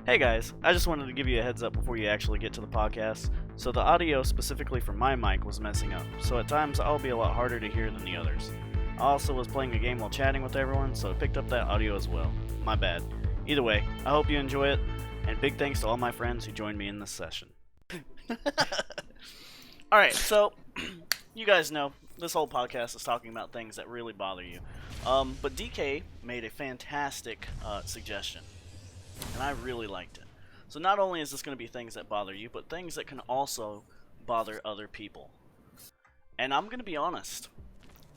Hey guys, I just wanted to give you a heads up before you actually get to the podcast. So the audio specifically from my mic was messing up, so at times I'll be a lot harder to hear than the others. I also was playing a game while chatting with everyone, so it picked up that audio as well. My bad. Either way, I hope you enjoy it, and big thanks to all my friends who joined me in this session. Alright, so, you guys know, this whole podcast is talking about things that really bother you. But DK made a fantastic suggestion, and I really liked it. So not only is this going to be things that bother you, but things that can also bother other people. And I'm going to be honest,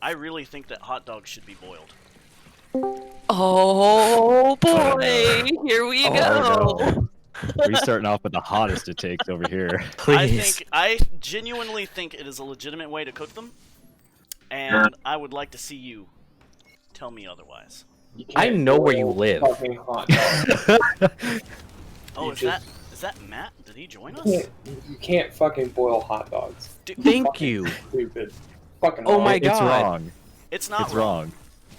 I really think that hot dogs should be boiled. Oh boy, here we go. No. We're starting off with the hottest it takes over here. Please. I genuinely think it is a legitimate way to cook them, and I would like to see you tell me otherwise. I know where you live. Oh, is that Matt? Did he join us? You can't fucking boil hot dogs. Dude, Thank you. Stupid. Fucking Oh wrong. my god. It's wrong. it's not It's wrong.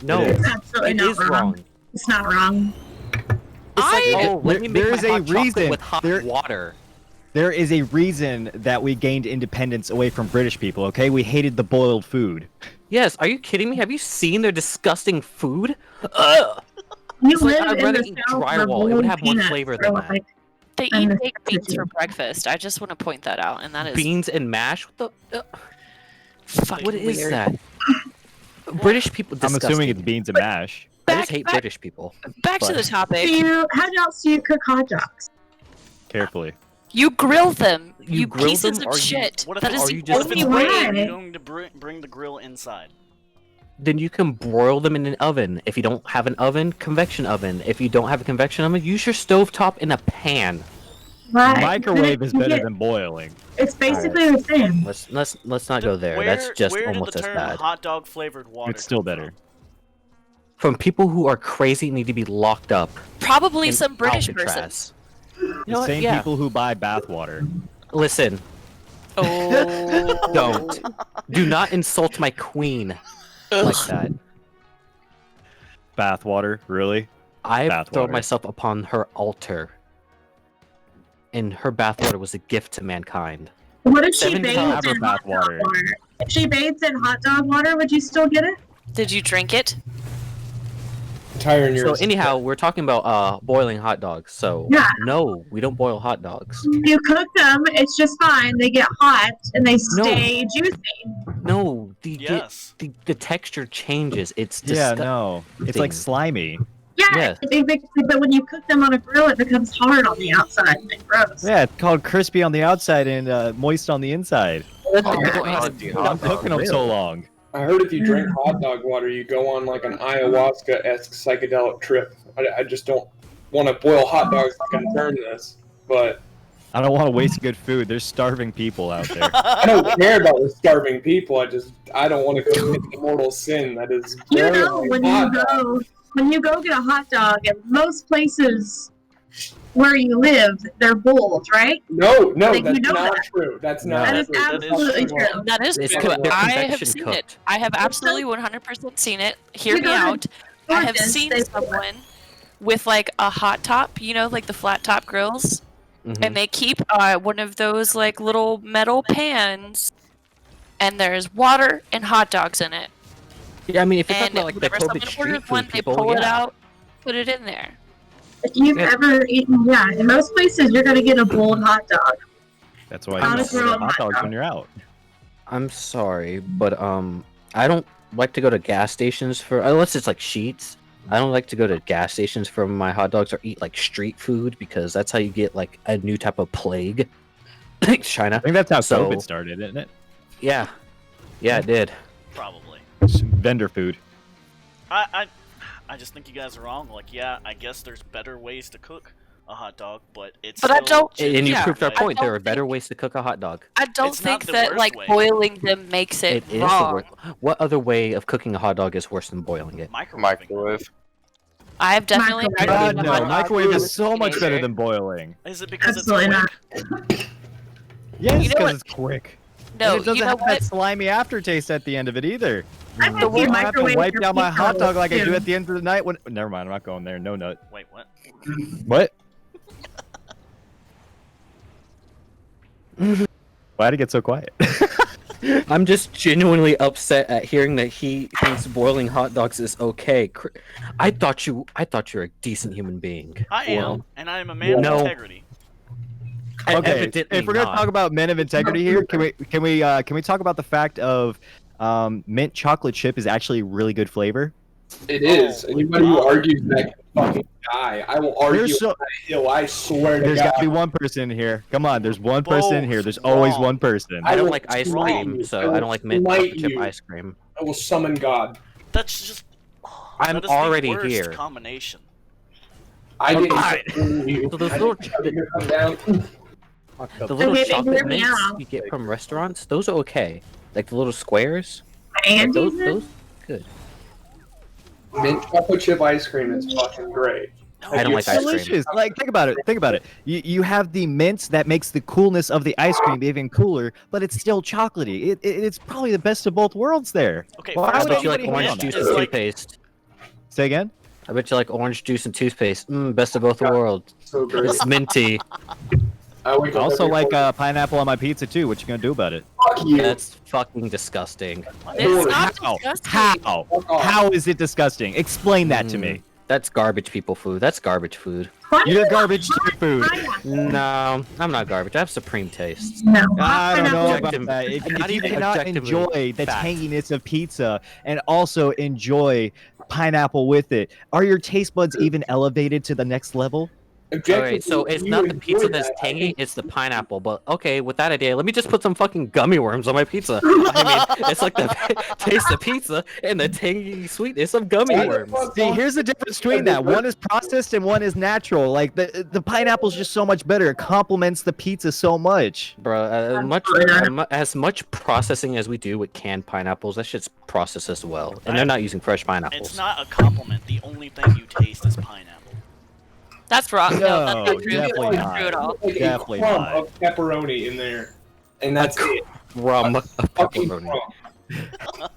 No, It is. Absolutely it not is wrong. wrong. It's not wrong. It's like, Oh, oh, let me make there's my a hot chocolate reason. with hot water. There is a reason that we gained independence away from British people, okay? We hated the boiled food. Yes, are you kidding me? Have you seen their disgusting food? Ugh! You It's like, live I'd in rather the eat South where drywall. It would boiled have more peanuts flavor are than that. like They I'm eat the baked beans cookie. for breakfast. I just want to point that out, and that is Beans and mash? What the? fucking What is weird. that? British people I'm disgusting. assuming it's beans and mash. I just Back- hate back- British people. Back to But- the topic. How else do you cook hot dogs? Carefully. You grill them. You You grill pieces them, of or you- shit. What if That it's, is are you the just- what if it's only raining way. and you're going to bring the grill inside? Then you can broil them in an oven. If you don't have an oven, convection oven. If you don't have a convection oven, use your stovetop in a pan. Right. Microwave is You better get- than boiling. It's basically the same. Let's not go there. That's just where almost did as the term bad. hot dog flavored water It's still come better. From people who are crazy and need to be locked up. Probably in some British person. Alcatraz. You The know what? same Yeah. people who buy bathwater. Listen, Oh. don't. Do not insult my queen like that. Bathwater, really? I have thrown Bathwater. myself upon her altar. And her bathwater was a gift to mankind. What if she 7 bathes times in hot dog bathwater. water? If she bathes in hot dog water, would you still get it? Did you drink it? Tiring So yours. anyhow, we're talking about boiling hot dogs. So Yeah. no, we don't boil hot dogs. You cook them, it's just fine. They get hot and they No. stay juicy. No, Yes. the texture changes. It's Yeah, disgusting. no. It's like slimy. Yeah, Yes. but when you cook them on a grill, it becomes hard on the outside and gross. Yeah, it's called crispy on the outside and moist on the inside. Oh, I'm cooking them so long. I heard if you drink hot dog water, you go on like an ayahuasca-esque psychedelic trip. I just don't want to boil hot dogs to confirm this, but I don't want to waste good food. There's starving people out there. I don't care about the starving people. I don't want to commit the mortal sin that is You know, boiling when hot you dogs. go get a hot dog, in most places where you live, they're boiled, right? No, Like, that's you know not that. true. That's No. not That is true. absolutely true. true. That is It's true. cooked- they're I have convection seen cooked. it. I have absolutely 100% seen it. Hear You me go to out. I have Gostin, seen they- someone with like a hot top, you know, like the flat top grills, Mhm. and they keep one of those like little metal pans, and there's water and hot dogs in it. Yeah, I mean, if you're talking And about like the whenever COVID someone street orders food one, they people, pull it yeah. out, put it in there. If you've Yeah. ever eaten, in most places you're gonna get a boiled hot dog. That's why Not you a don't order grilled hot hot dogs dog. when you're out. I'm sorry, but I don't like to go to gas stations for unless it's like Sheets. I don't like to go to gas stations for my hot dogs or eat like street food because that's how you get like a new type of plague. Like I China. think that's how So- COVID started, isn't it? Yeah, it did. Probably. It's vendor food. I just think you guys are wrong. Like, yeah, I guess there's better ways to cook a hot dog, but it's But I still don't- And you Yeah, proved our way. point. I There are don't better think- ways to cook a hot dog. I don't It's not think the that worst like way. boiling them makes it, It is the wrong. worst. What other way of cooking a hot dog is worse than boiling it? Microwave. I have definitely Microwave. God, microwaved a no. hot dog Microwave when I is was so a much better teenager. than boiling. Is it because Absolutely it's not. quick? Yes, You know because what- it's quick. No, and it doesn't you know have that what? slimy aftertaste at the end of it either. I I bet you don't have to microwave wipe your down my hot pizza dog like I do too. at the end of the night when. Never mind, I'm not going there. No nut. Wait, what? What? Why'd it get so quiet? I'm just genuinely upset at hearing that he thinks boiling hot dogs is okay. I thought you were a decent human being. I am, and I am a man No. of integrity. Okay, Evidently if we're gonna not. talk about men of integrity here, can we talk about the fact of mint chocolate chip is actually really good flavor? It is. Anybody who argues that can fucking die. I will argue There's so- on that hill. I swear to There's God. gotta be one person in here. Come on, there's one person in here. Both There's always wrong. one person. I don't will like ice smite cream, you. so I don't like mint smite chocolate chip you. ice cream. I will summon God. That's just. I'm that is the already worst here. combination. I didn't Okay. summon you. So those I little didn't tell you to come down. The little Okay, but chocolate hear me mints out. you get from restaurants, those are okay. Like the little squares, like And those good. Mint chocolate chip ice cream is fucking great. I don't like ice cream. Delicious. Like, think about it. Think about it. You have the mint that makes the coolness of the ice cream even cooler, but it's still chocolatey. It's probably the best of both worlds there. Okay, Why I first would bet you like anybody hate orange on juice that? It's and like- toothpaste. Say again. I bet you like orange juice and toothpaste. Best of both worlds. So great. It's minty. I wake I up also every like morning. pineapple on my pizza too. What you gonna do about it? Fuck you. That's fucking disgusting. It's not How? disgusting. How? Fuck off. How is it disgusting? Explain that to me. That's garbage people food. That's garbage food. You're garbage to food. No, I'm not garbage. I have supreme taste. No. I don't know about Objective- that. If not you even cannot objectively enjoy the fact. tanginess of pizza and also enjoy pineapple with it, are your taste buds even elevated to the next level? Alright, so it's you not the pizza enjoy that's that. tangy, it's the pineapple. But okay, with that idea, let me just put some fucking gummy worms on my pizza. I mean, it's like the taste of pizza and the tangy sweetness of gummy worms. See, here's the difference between that. One is processed and one is natural. Like the pineapple's just so much better. It complements the pizza so much. Bro, as much processing as we do with canned pineapples, that shit's processed as well. And they're not using fresh pineapples. It's not a compliment. The only thing you taste is pineapple. That's wrong. No, that's No, not true. definitely That's not true at all. Like Definitely a crumb not. of pepperoni in there, and that's it. Rum of Fucking pepperoni. crumb.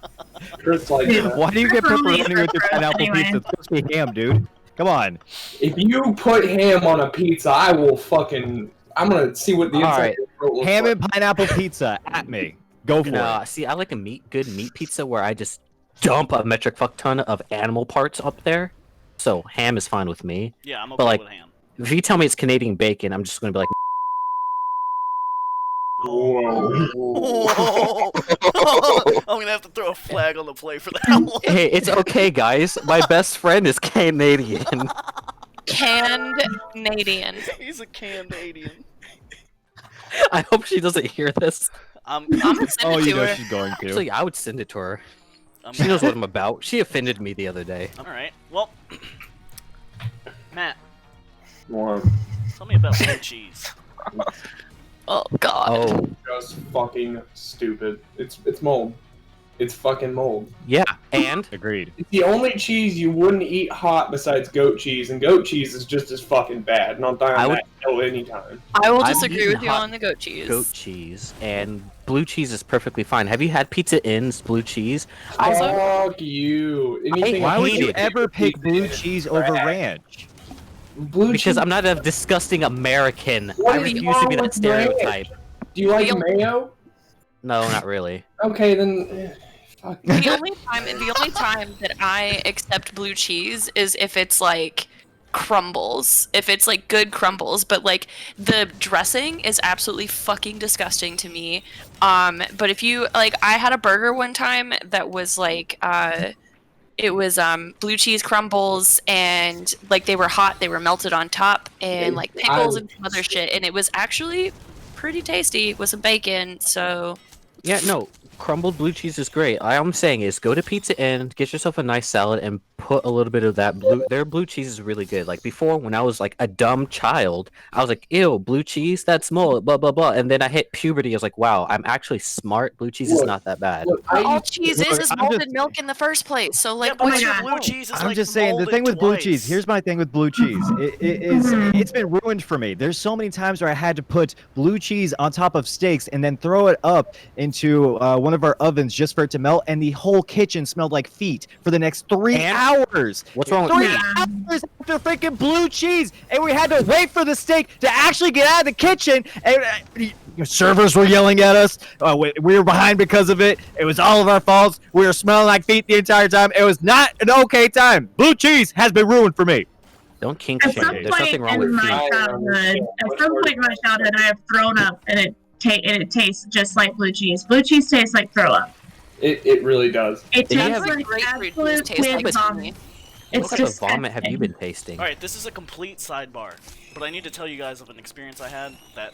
Chris like Why do you get Pepperoni pepperoni with your pepperoni pineapple anyway. pizza? It's supposed to be ham, dude. Come on. if you put ham on a pizza, I will fucking. I'm gonna see what the inside Alright. of your throat looks Ham like. and pineapple pizza at me. Go for Nah, it. see, I like a good meat pizza where I just dump a metric fuck ton of animal parts up there. So ham is fine with me. Yeah, I'm okay But, like, with ham. If you tell me it's Canadian bacon, I'm just gonna be like, Whoa. I'm gonna have to throw a flag on the play for that one. hey, it's okay, guys. My best friend is Canadian. Canned Canadian. He's a Canadian. I hope she doesn't hear this. I'm gonna send Oh, it you to know her. she's going to. Actually, I would send it to her. I'm She knows what I'm about. She offended me the other day. All right. Well, Matt, Wow. tell me about blue cheese. Oh God. Oh, Just fucking stupid. It's mold. It's fucking mold. yeah, and Agreed. It's the only cheese you wouldn't eat hot besides goat cheese, and goat cheese is just as fucking bad. And I'll die I on would- that hill anytime. I will I'm disagree eating with you hot on the goat cheese. goat cheese and blue cheese is perfectly fine. Have you had Pizza Inn's blue cheese? Also- Fuck you. Anything Why would you hate it. ever pick blue cheese over ranch? Blue Because cheese? I'm not a disgusting American. What I is refuse to be wrong that with ranch? stereotype. Do you like Real- mayo? No, not really. Okay, then. Fuck. The only time that I accept blue cheese is if it's like crumbles, if it's like good crumbles, but like the dressing is absolutely fucking disgusting to me. But if you like, I had a burger one time that was like it was blue cheese crumbles, and like they were hot, they were melted on top, and like pickles and some other shit, and it was actually pretty tasty with some bacon. So Yeah, no, crumbled blue cheese is great. All I'm saying is go to Pizza Inn, get yourself a nice salad, and put a little bit of that blue. Their blue cheese is really good. Like before, when I was like a dumb child, I was like, "Ew, blue cheese? That's mold." Blah blah blah. And then I hit puberty. I was like, "Wow, I'm actually smart. Blue cheese is Look, not that bad." Look, all I, cheese look, is I'm malted just- milk in the first place. So like, Yeah, but what's your your blue point? cheese is I'm like just saying the molded thing with blue cheese. twice. Here's my thing with blue cheese. It's been ruined for me. There's so many times where I had to put blue cheese on top of steaks and then throw it up into one of our ovens just for it to melt, and the whole kitchen smelled like feet for the next 3 And- hours. What's wrong with 3 that? hours after freaking blue cheese, and we had to wait for the steak to actually get out of the kitchen. And servers were yelling at us. We were behind because of it. It was all of our faults. We were smelling like feet the entire time. It was not an okay time. Blue cheese has been ruined for me. Don't kink At shame. some There's point nothing wrong in with my feet. childhood, I have thrown up, and it tastes just like blue cheese. Blue cheese tastes like throw up. It really does. It Did you tastes have like grapefruit juice absolute taste like pig to vomit. me? It's What type of vomit have you been tasting? All right, this is a complete sidebar, but I need to tell you guys of an experience I had that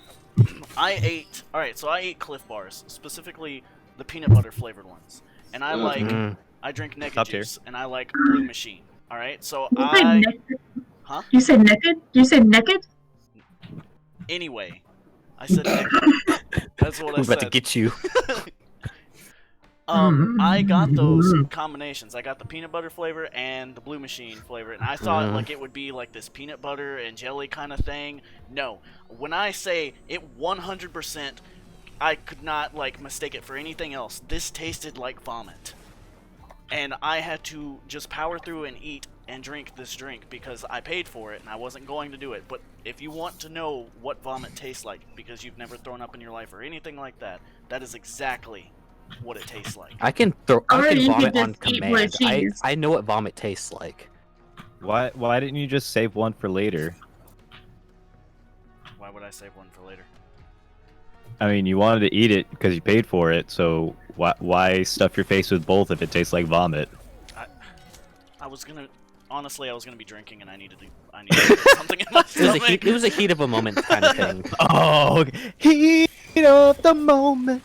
I ate. All right, so I ate Cliff Bars, specifically the peanut butter flavored ones, and I like Mm. I drink naked Top tier. juice, and I like Blue Machine. All right, so You say I naked? huh? You say naked? You say naked? Anyway, I said naked. That's what I Who's about to said. get you? I got those combinations. I got the peanut butter flavor and the Blue Machine flavor, and I thought like it would be like this peanut butter and jelly kind of thing. No, when I say it 100%, I could not like mistake it for anything else. This tasted like vomit, and I had to just power through and eat and drink this drink because I paid for it and I wasn't going to do it. But if you want to know what vomit tastes like because you've never thrown up in your life or anything like that, that is exactly what it tastes like. I can Or you vomit could on just eat blue command. cheese. I know what vomit tastes like. Why didn't you just save one for later? Why would I save one for later? I mean, you wanted to eat it because you paid for it, so why stuff your face with both if it tastes like vomit? I was gonna be drinking and I needed to put something in my stomach. It was a heat of a moment kind of thing. Oh, heat of the moment.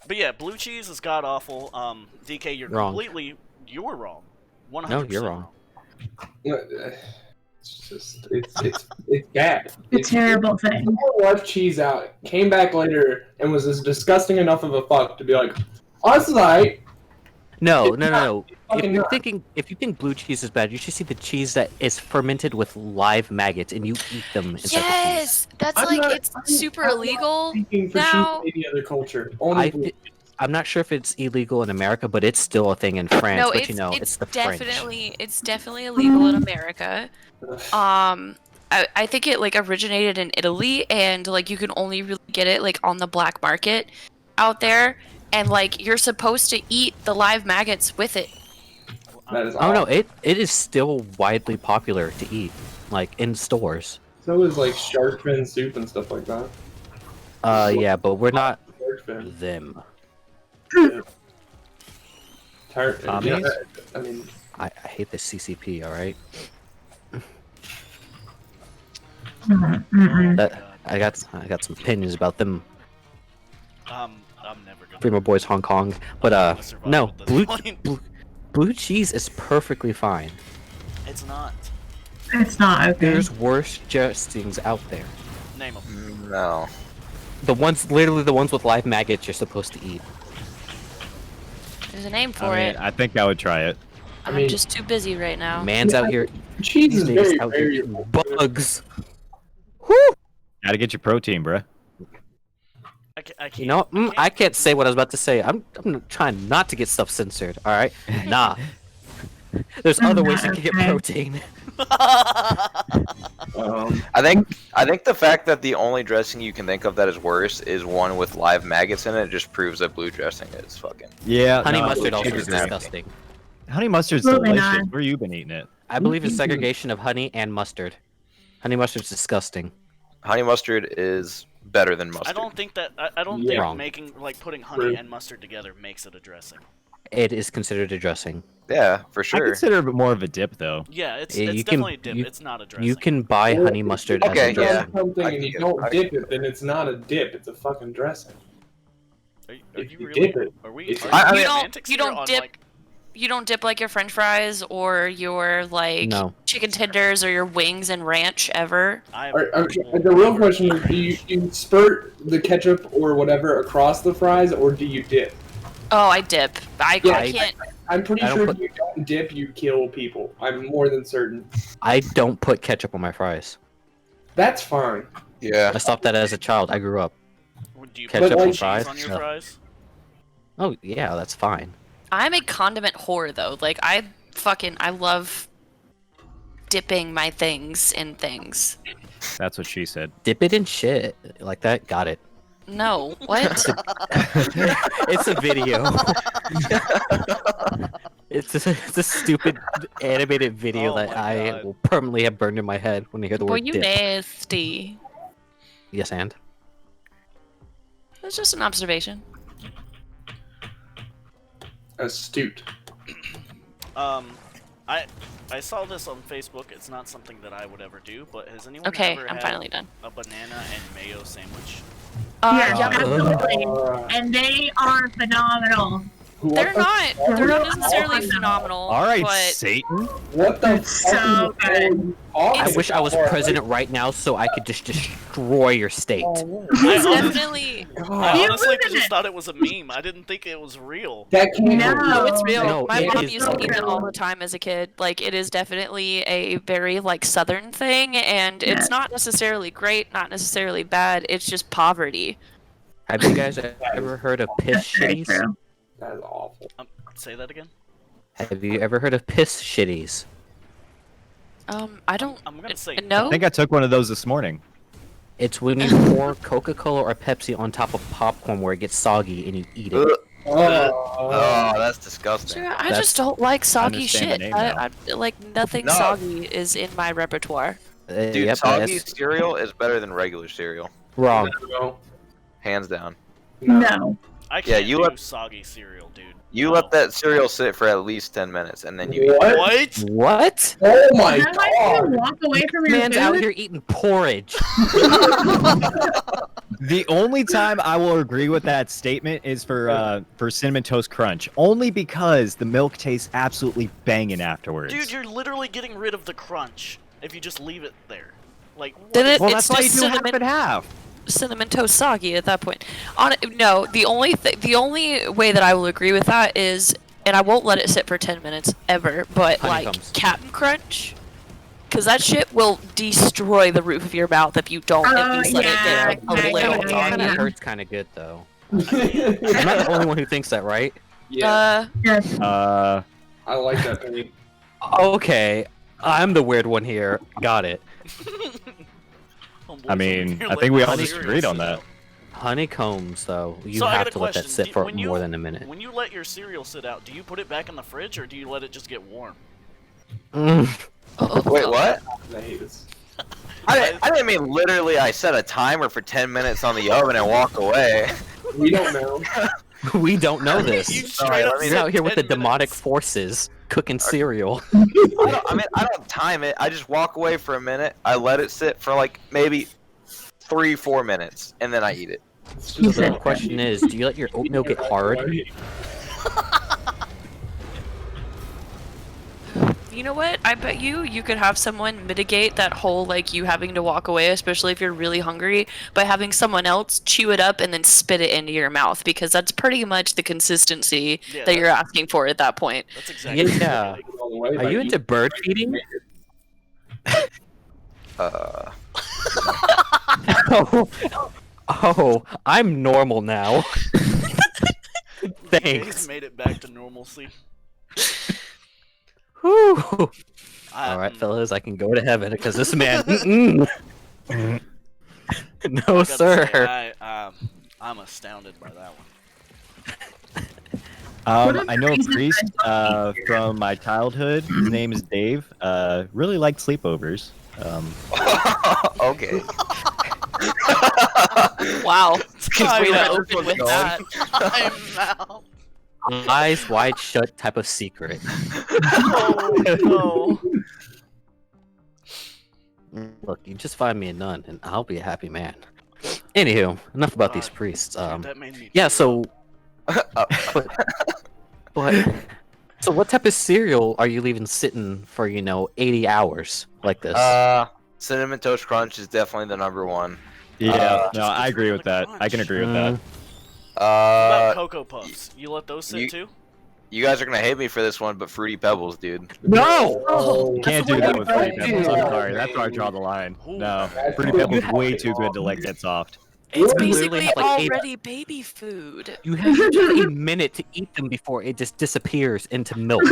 But yeah, blue cheese is god awful. DK, you're Wrong. you were wrong. 100% No, you're wrong. It's just it's bad. A terrible thing. Left cheese out, came back later, and was as disgusting enough of a fuck to be like, oh, this is alright. No. fucking not. If you think blue cheese is bad, you should see the cheese that is fermented with live maggots, and you eat them instead of cheese. Yes, that's it's super illegal Speaking for now. cheese in any other culture. Only blue cheese. I'm not sure if it's illegal in America, but it's still a thing in France. No, but it's the French. definitely illegal in America. I think it like originated in Italy, and like you can only really get it like on the black market out there, and like you're supposed to eat the live maggots with it. That is Oh no, awful. it is still widely popular to eat, like in stores. So is like shark fin soup and stuff like that. Yeah, but we're not Shark fin. them. Tommies? I mean, I hate the CCP. All right, I got some opinions about them. I'm never gonna. Primo Boys Hong Kong, but gonna survive no, at this point. blue cheese is perfectly fine. It's not. It's not okay. There's worse dressings out there. Name them. No. Literally the ones with live maggots you're supposed to eat. There's a name for I mean, it. I think I would try it. I'm mean- just too busy right now. Man's out here cheese these is days very, out here very eating bugs. Gotta get your protein, bruh. I can't. You know, I can't say what I was about to say. I'm trying not to get stuff censored. All right, nah. There's other ways you can get Okay. protein. I think the fact that the only dressing you can think of that is worse is one with live maggots in it just proves that blue dressing is fucking. Yeah, Honey no, mustard also cheese is is nasty. disgusting. Honey mustard's Absolutely delicious. not. Where you been eating it? I believe it's segregation of honey and mustard. Honey mustard's disgusting. Honey mustard is better than mustard. I don't think that. I don't Yeah. think Wrong. making like putting honey True. and mustard together makes it a dressing. It is considered a dressing. Yeah, for I sure. consider it more of a dip, though. Yeah, it's Yeah, you can- definitely a dip. you- It's not a dressing. You can buy honey mustard as Okay, a If yeah. you dressing. do something I and you can- don't I dip it, then it's not a dip. It's a fucking dressing. Are if you you really? dip it, Are we? it's- Are I you mean- romantics You here don't on, dip- like- You don't dip like your French fries or your like No. chicken tenders or your wings and ranch ever. I have The real question is, do you spurt the ketchup or whatever across the fries, or do you dip? Oh, I dip. I Yeah, can't. I'm pretty I don't sure put- if you don't dip, you kill people. I'm more than certain. I don't put ketchup on my fries. That's fine. Yeah. I stopped that as a child. I grew up. Do you Ketchup put on cheese fries? on your No. fries? Oh yeah, that's fine. I'm a condiment whore though. Like I love dipping my things in things. That's what she said. Dip it in shit like that. Got it. No, what? It's a video. It's a stupid animated video Oh that my I God. will permanently have burned in my head when I hear the Boy, word you dip. nasty. Yes, and It's just an observation. Astute. I saw this on Facebook. It's not something that I would ever do, but has anyone Okay, ever I'm had finally done. a banana and mayo sandwich? Yes, Yeah, absolutely. Uh, And they are phenomenal. what they're the not. fuck? They're not necessarily phenomenal. All right, but Satan. What the It's fuck so are you talking I wish I was about? president right now so I could just destroy your state. Oh, it's I definitely. I You honestly live in just it. thought it was a meme. I didn't think it was real. that can't No. No, it's real. No, My it mom is used to eat them real. all the time as a kid. Like, it is definitely a very, like, southern thing, and Yeah. it's not necessarily great, not necessarily bad. It's just poverty. Have you guys ever heard of piss That's very shitties? true. That is awful. Say that again. Have you ever heard of piss shitties? I don't. I'm gonna say No. I think I took one of those this morning. It's when you pour Coca-Cola or Pepsi on top of popcorn where it gets soggy and you eat it. Ugh. Oh, Oh, that's disgusting. Sure, I That's- just don't like soggy understand the shit. name now. Like, nothing No. soggy is in my repertoire. Dude, Yep, soggy that's cereal is better than regular cereal. wrong. no. Hands down. No. I Yeah, can't you do let- soggy cereal, dude. You No. let that cereal sit for at least 10 minutes and then you eat it. What? What? What? Oh my Is that why you god. walk away from your Man's out food? here eating porridge. The only time I will agree with that statement is for Cinnamon Toast Crunch, only because the milk tastes absolutely banging afterwards. Dude, you're literally getting rid of the crunch if you just leave it there. Like, what? Then well, it's that's why you just do half cinnamon, and half. cinnamon toast soggy at that point. No, the only way that I will agree with that is, and I won't let it sit for 10 minutes ever, but Honeycombs. like Captain Crunch, because that shit will destroy the roof of your mouth if you don't at least let it yeah, get a yeah, little yeah, time. yeah. It hurts kind of good though. I'm not the only one who thinks that, right? Yeah, Yes. Uh, I like that thing. Okay, I'm the weird one here. Got it. Homeboy's I mean, over here I think we all letting just cereal agreed on sit that. out. Honeycombs, though, you So I got have a to let that question. sit for When you- more than a minute. When you let your cereal sit out, do you put it back in the fridge or do you let it just get warm? Mm. Oh, Wait, God. what? I hate this. I didn't mean literally I set a timer for 10 minutes on the oven and walk away. We don't know. We don't know You this. straight up You're You're said out here with the 10 demonic minutes. forces cooking cereal. I don't time it. I just walk away for a minute. I let it sit for like maybe 3-4 minutes and then I eat it. It's So just the question is, do you let your oatmeal get hard? You know what? I bet you could have someone mitigate that whole, like, you having to walk away, especially if you're really hungry, by having someone else chew it up and then spit it into your mouth, because that's pretty much the consistency Yeah, that you're asking for at that point. That's exactly Yeah. Are you into bird feeding? Uh, Oh, I'm normal now. He's Thanks. made it back to normalcy. Whew. All right, fellas, I can go to heaven because this man. Mm-mm. No, I gotta sir. say, I'm astounded by that one. I know a priest from my childhood. His name is Dave. Really liked sleepovers. okay. Wow. Time Way to out. open with that. Time out. Eyes wide shut type of secret. Oh no. Look, you just find me a nun, and I'll be a happy man. Anywho, enough about these priests. Dude, that made me Yeah. tear So, but so what type of cereal are you leaving sitting for 80 hours like this? Cinnamon Toast Crunch is definitely the number one. Yeah, just no, I agree with the that. I can crunch. agree with that. What about Uh, Cocoa Puffs? You let those sit you- too? you guys are gonna hate me for this one, but Fruity Pebbles, dude. No. Oh, Can't do that with Fruity Pebbles. I'm sorry. That's where I draw the line. No, Fruity Pebbles way too good to let get soft. It's You literally basically have, like, 8 already baby food. You have just a minute to eat them before it just disappears into milk.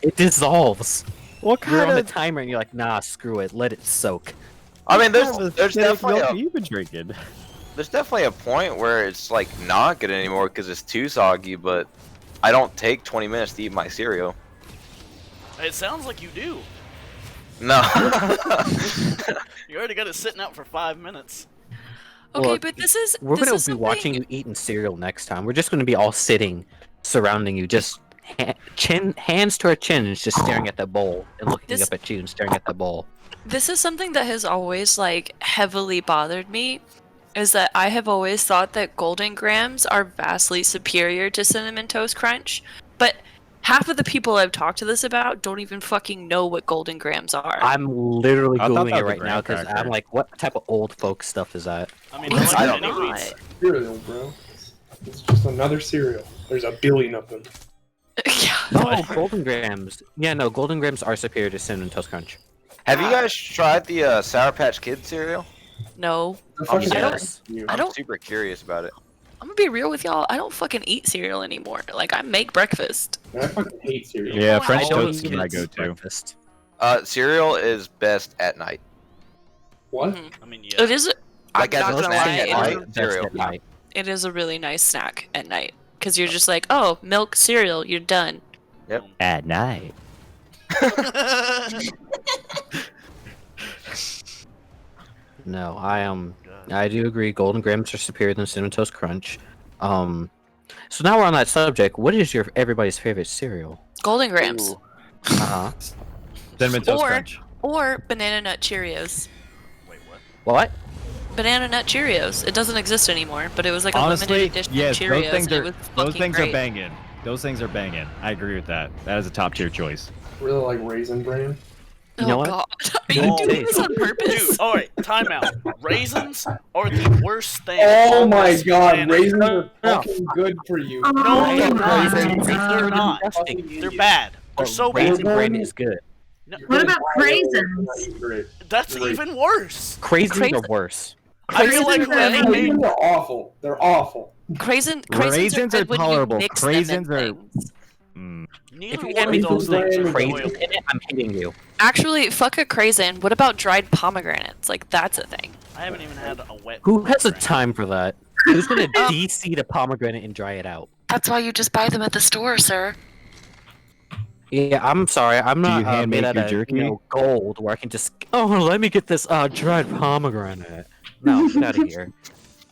It dissolves. What You're kind on a of timer and you're like, nah, screw it, let it soak. I mean, what kind of there's acidic definitely milk a, have you been drinking? there's definitely a point where it's like not good anymore because it's too soggy. But I don't take 20 minutes to eat my cereal. It sounds like you do. No. You already got it sitting out for 5 minutes. Okay, Look, but this is We're this gonna is be watching something- you eating cereal next time. We're just gonna be all sitting, surrounding you, just hands to our chins, just staring at that bowl and looking This- up at you and staring at that bowl. This is something that has always like heavily bothered me, is that I have always thought that Golden Grams are vastly superior to Cinnamon Toast Crunch, but half of the people I've talked to this about don't even fucking know what Golden Grams are. I'm literally I thought googling that it was a right now graham because cracker. I'm like, what type of old folk stuff is that? I mean, It's I don't like know. mini wheats. Cereal, bro. It's just another cereal. There's a billion of them. Yeah. Oh, Golden Grams. Yeah, no, Golden Grams are superior to Cinnamon Toast Crunch. Have you guys tried the Sour Patch Kids cereal? No. The I'm fuck is yes. that? You? I don't- super curious about it. I'm gonna be real with y'all. I don't fucking eat cereal anymore. Like, I make breakfast. I fucking hate cereal. Yeah, Oh, French I don't toast is even my eat go-to. breakfast. Cereal is best at night. What? Mhm. I mean, yeah. It is. I'm Like, as not a gonna snack lie. at It night? is, Best Cereal. at night. it is a really nice snack at night because you're just like, oh, milk, cereal, you're done. Yep. At night. No, I do agree. Golden Grams are superior than Cinnamon Toast Crunch. So now we're on that subject. What is your everybody's favorite cereal? Golden Grams Ooh. Uh-huh. Cinnamon Toast Or- Crunch. or banana nut Cheerios. Wait, what? What? Banana nut Cheerios. It doesn't exist anymore, but it was like a Honestly, limited edition yes, Cheerios. those things and it are was those fucking things great. are banging. Those things are banging. I agree with that. That is a top tier choice. Really like Raisin Bran. You know Oh what? god, are you Oh, doing this on purpose? Dude, alright, time out. Raisins are the worst thing. Oh on my this god, planet. raisins are No. fucking good for you. Oh No, they're my not. God. They're not. Disgusting. They're bad. They're so Raisin bad. Bran is good. No, What about craisins? Great. that's Great. even worse. Crazy or worse. I feel like Craisins are whoever made Raisins are awful. They're awful. Craisins Raisins are, are good when tolerable. You mix Craisins them in are- things. Mm. neither If you one hand of me those food things with are crazy enjoyable. in it, I'm hitting you. Actually, fuck a craisin. What about dried pomegranates? Like, that's a thing. I haven't even had a wet. Who has the pomegranate. time for that? Who's gonna de-seed a pomegranate and dry it out? That's why you just buy them at the store, sir. Yeah, I'm sorry. I'm Do you not hand made make out your of jerky? gold where I can just let me get this dried pomegranate. No, get out of here.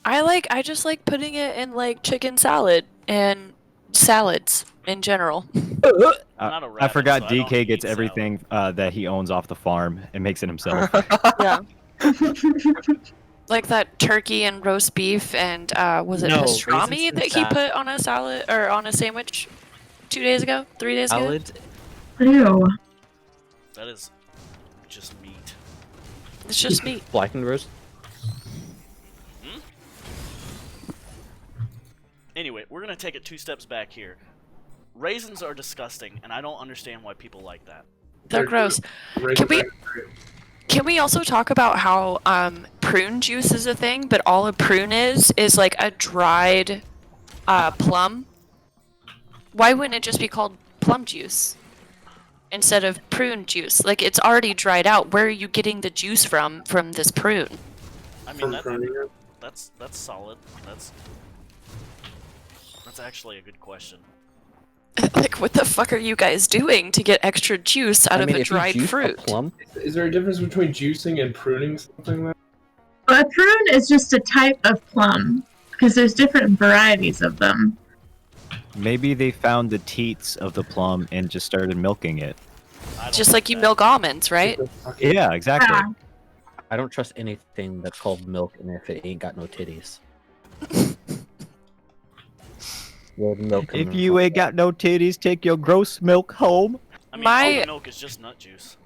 I just like putting it in like chicken salad and salads in general. I'm not a I rabbit, forgot so I don't DK eat gets salad. everything that he owns off the farm and makes it himself. Yeah. Like that turkey and roast beef and was it No, pastrami raisins and that he salad. put on a salad or on a sandwich 2 days ago? 3 days ago? Salad. Ew. That is just meat. It's just meat. Blackened roast. Anyway, we're gonna take it 2 steps back here. Raisins are disgusting, and I don't understand why people like that. They're gross. Raisin Can we- Bran is great. Can we also talk about how prune juice is a thing, but all a prune is like a dried plum? Why wouldn't it just be called plum juice instead of prune juice? Like, it's already dried out. Where are you getting the juice from this prune? I mean, From pruning it. that's solid. That's actually a good question. Like, what the fuck are you guys doing to get extra juice out I of mean, a if you dried juice a fruit? plum, Is there a difference between juicing and pruning something like A prune is just a type of plum because there's different varieties of them. Maybe they found the teats of the plum and just started milking it. I don't Just think like you that- milk almonds, right? that? Yeah, exactly. Yeah. I don't trust anything that's called milk, and if it ain't got no titties. Well, milk If you ain't got no titties, take your gross milk home. I mean, My- almond milk is just nut juice.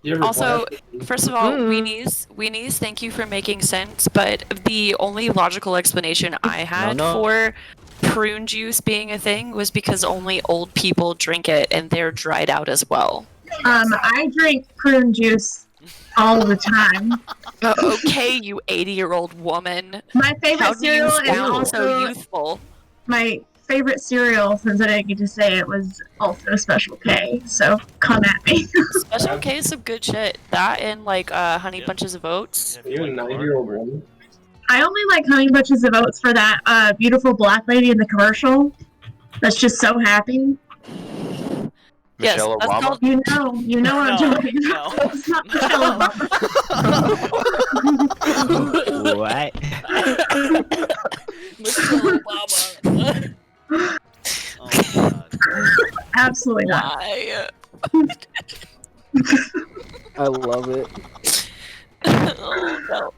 You ever Also, blast- First of all, weenies, thank you for making sense, but the only logical explanation I had No. for prune juice being a thing was because only old people drink it and they're dried out as well. I drink prune juice all the time. Okay, you 80-year-old woman. My favorite How do you cereal is sound so also youthful? my favorite cereal, since I didn't get to say it, was also Special K. So come at me. Special K is some good shit. That and like Honey Yep. Bunches of Oats. Yeah, if Are you a like 9-year-old hardcore. woman? I only like Honey Bunches of Oats for that beautiful black lady in the commercial. That's just so happy. Michelle Yes, that's Obama. called- You know what I'm No, talking about. no. It's not Michelle Obama. What? Michelle Obama. Oh my god. Absolutely not. Why? I love it. Oh no.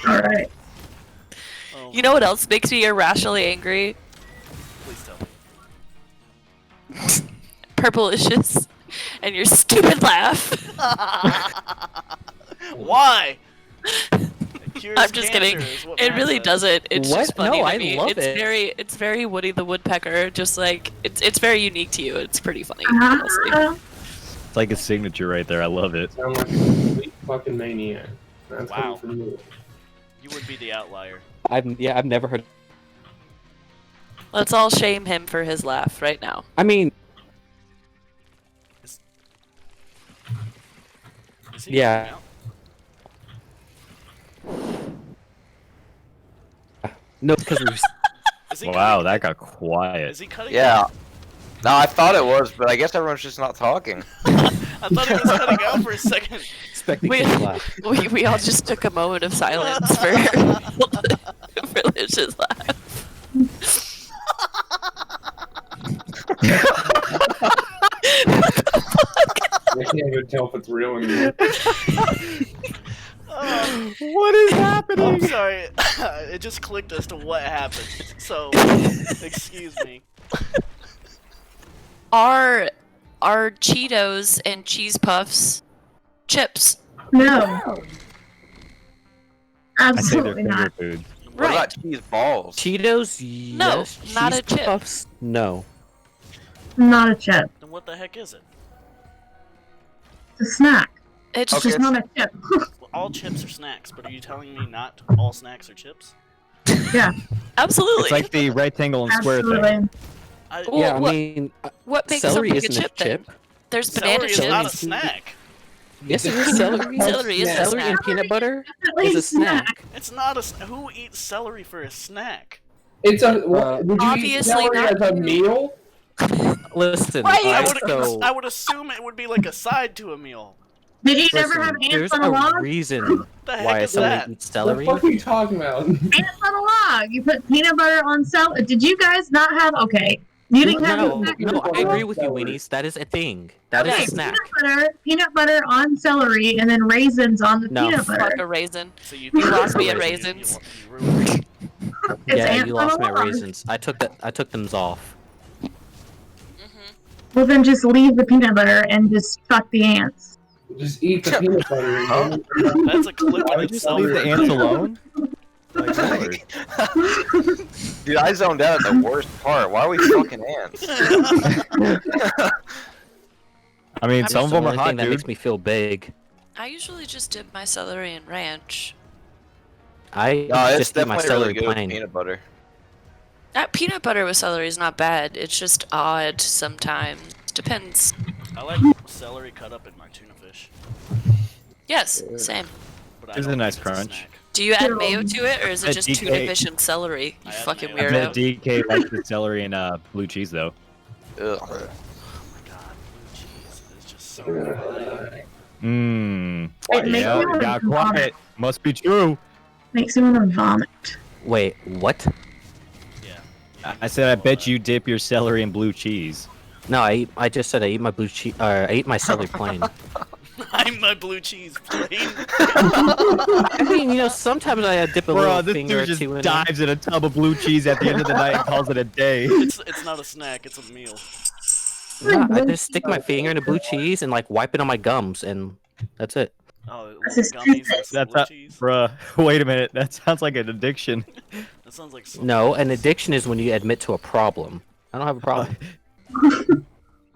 All right. Oh, You know what else makes me irrationally angry? please tell me. Purplishes. And your stupid laugh. Why? It cures I'm just kidding. cancer is what It Matt really said. doesn't. It's What? just funny No, to I me. love it's it. it's very Woody the Woodpecker. Just like it's very unique to you. It's pretty funny. Honestly. It's like a signature right there. I love it. Sound like a complete fucking maniac. That's Wow. coming from you. You would be the outlier. I've never heard. Let's all shame him for his laugh right now. I mean, Is he Yeah. coming out? no, because we. Is he Wow, cutting- that got quiet. Is he cutting? Yeah. No, I thought it was, but I guess everyone's just not talking. I thought he was cutting out for a second. Expecting We- kids to laugh. We all just took a moment of silence for for Lish's laugh. I can't even tell if it's real anymore. Oh, What is I'm happening? sorry. It just clicked as to what happened. So, excuse me. Are Cheetos and cheese puffs chips? No. I say they're Absolutely not. finger food. What Right. about cheese balls? Cheetos, No, yes. not Cheese a chip. Puffs, no. Not a chip. Then what the heck is it? It's a snack. It's It's Okay. just not a chip. Well, all chips are snacks, but are you telling me not all snacks are chips? Yeah, absolutely. It's like the rectangle and square thing. absolutely. Well, yeah, I what- mean, what makes celery something a isn't chip, a chip. then? There's banana Celery is chips. not a Celery- snack. Yes, it is celery. Celery is a Celery and snack. peanut butter Definitely is a snack. It's not a. Who eats celery for a snack? It's a. What, would you eat Obviously celery not as a you. meal? Listen, Right. I alright, would. so I would assume it would be like a side to a meal. Did you never listen, have ants there's on a a log? reason The heck why is somebody that? eats What celery. the fuck are you talking about? Ants on a log. You put peanut butter on celery. Did you guys not have? Okay, you didn't have. No, a- no, I agree with you, Celery. Weenies. That is a thing. That is Okay, a snack. peanut butter on celery, and then raisins on the No, peanut Fuck butter. a raisin. So you You lost me at raisins. raisins. You ruined it. It's Yeah, ants you on a lost my log. raisins. I took them off. Well, then just leave the peanut butter and just fuck the ants. Just eat the peanut butter. and That's a clip Why in would you just itself. leave the ants alone? Like, Lord. Dude, I zoned out at the worst part. Why are we fucking ants? I mean, That's some of the them are only hot, thing that dude. makes me feel big. I usually just dip my celery in ranch. I No, it's just eat my definitely celery really good with plain. peanut butter. That peanut butter with celery is not bad. It's just odd sometimes. Depends. I like celery cut up in my tuna fish. Yes, same. But I Gives it a don't nice think it's crunch. snack. Do you add Yeah. mayo to it, or is it At just DK tuna fish and celery? You I add fucking mayo. And then weirdo. DK likes the celery and blue cheese, though. Ugh. Oh my god, blue cheese is just so good. Mmm. It makes Yeah, me want got to vomit. quiet. Must be true. Makes me want to vomit. Wait, what? Yeah. I said, I bet you dip your celery in blue cheese. No, I just said I eat my blue cheese. I eat my celery plain. I'm my blue cheese plain. I mean, sometimes I dip a Bro, little this finger or dude two in just it. dives in a tub of blue cheese at the end of the night and calls it a day. It's not a snack, it's a meal. No, I just stick my finger in the blue cheese and like wipe it on my gums, and that's it. Oh, That's little just gummies with toothpaste. some That's blue not, cheese. bruh. Wait a minute. That sounds like an addiction. That sounds like something No, an else. addiction is when you admit to a problem. I don't have a problem.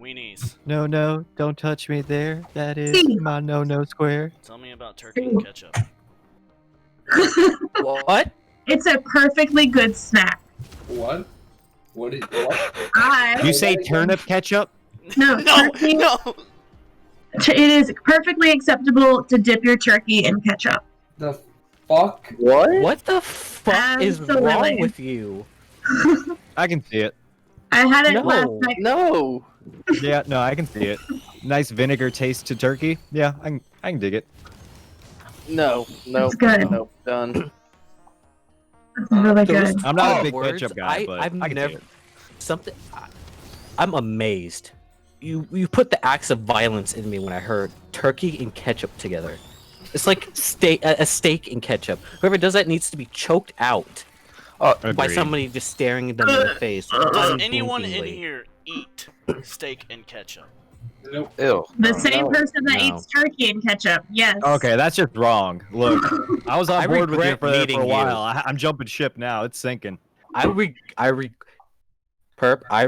Weenies. No, don't touch me there. That is my no square. Tell me about turkey and ketchup. What? It's a perfectly good snack. What? What? What? You say turnip ketchup? No, No, turkey. no. It is perfectly acceptable to dip your turkey in ketchup. The fuck? What the fuck is Absolutely. wrong with you? I can see it. I had it No. last night. No. Yeah, no, I can see it. Nice vinegar taste to turkey. Yeah, I can dig it. No. No. It's good. No. Done. It's really Those good. I'm not a are big words ketchup guy, but I've I can never see it. something. I'm amazed. You put the acts of violence in me when I heard turkey and ketchup together. It's like a steak and ketchup. Whoever does that needs to be choked out by Agreed. somebody just staring them in the face. Does anyone in unblinkingly. here eat steak and ketchup? Nope. Ew. The same no, person that no. eats turkey and ketchup. Yes. Okay, that's just wrong. Look, I was on I board with you regret for a meeting you. while. I'm jumping ship now. It's sinking. Perp.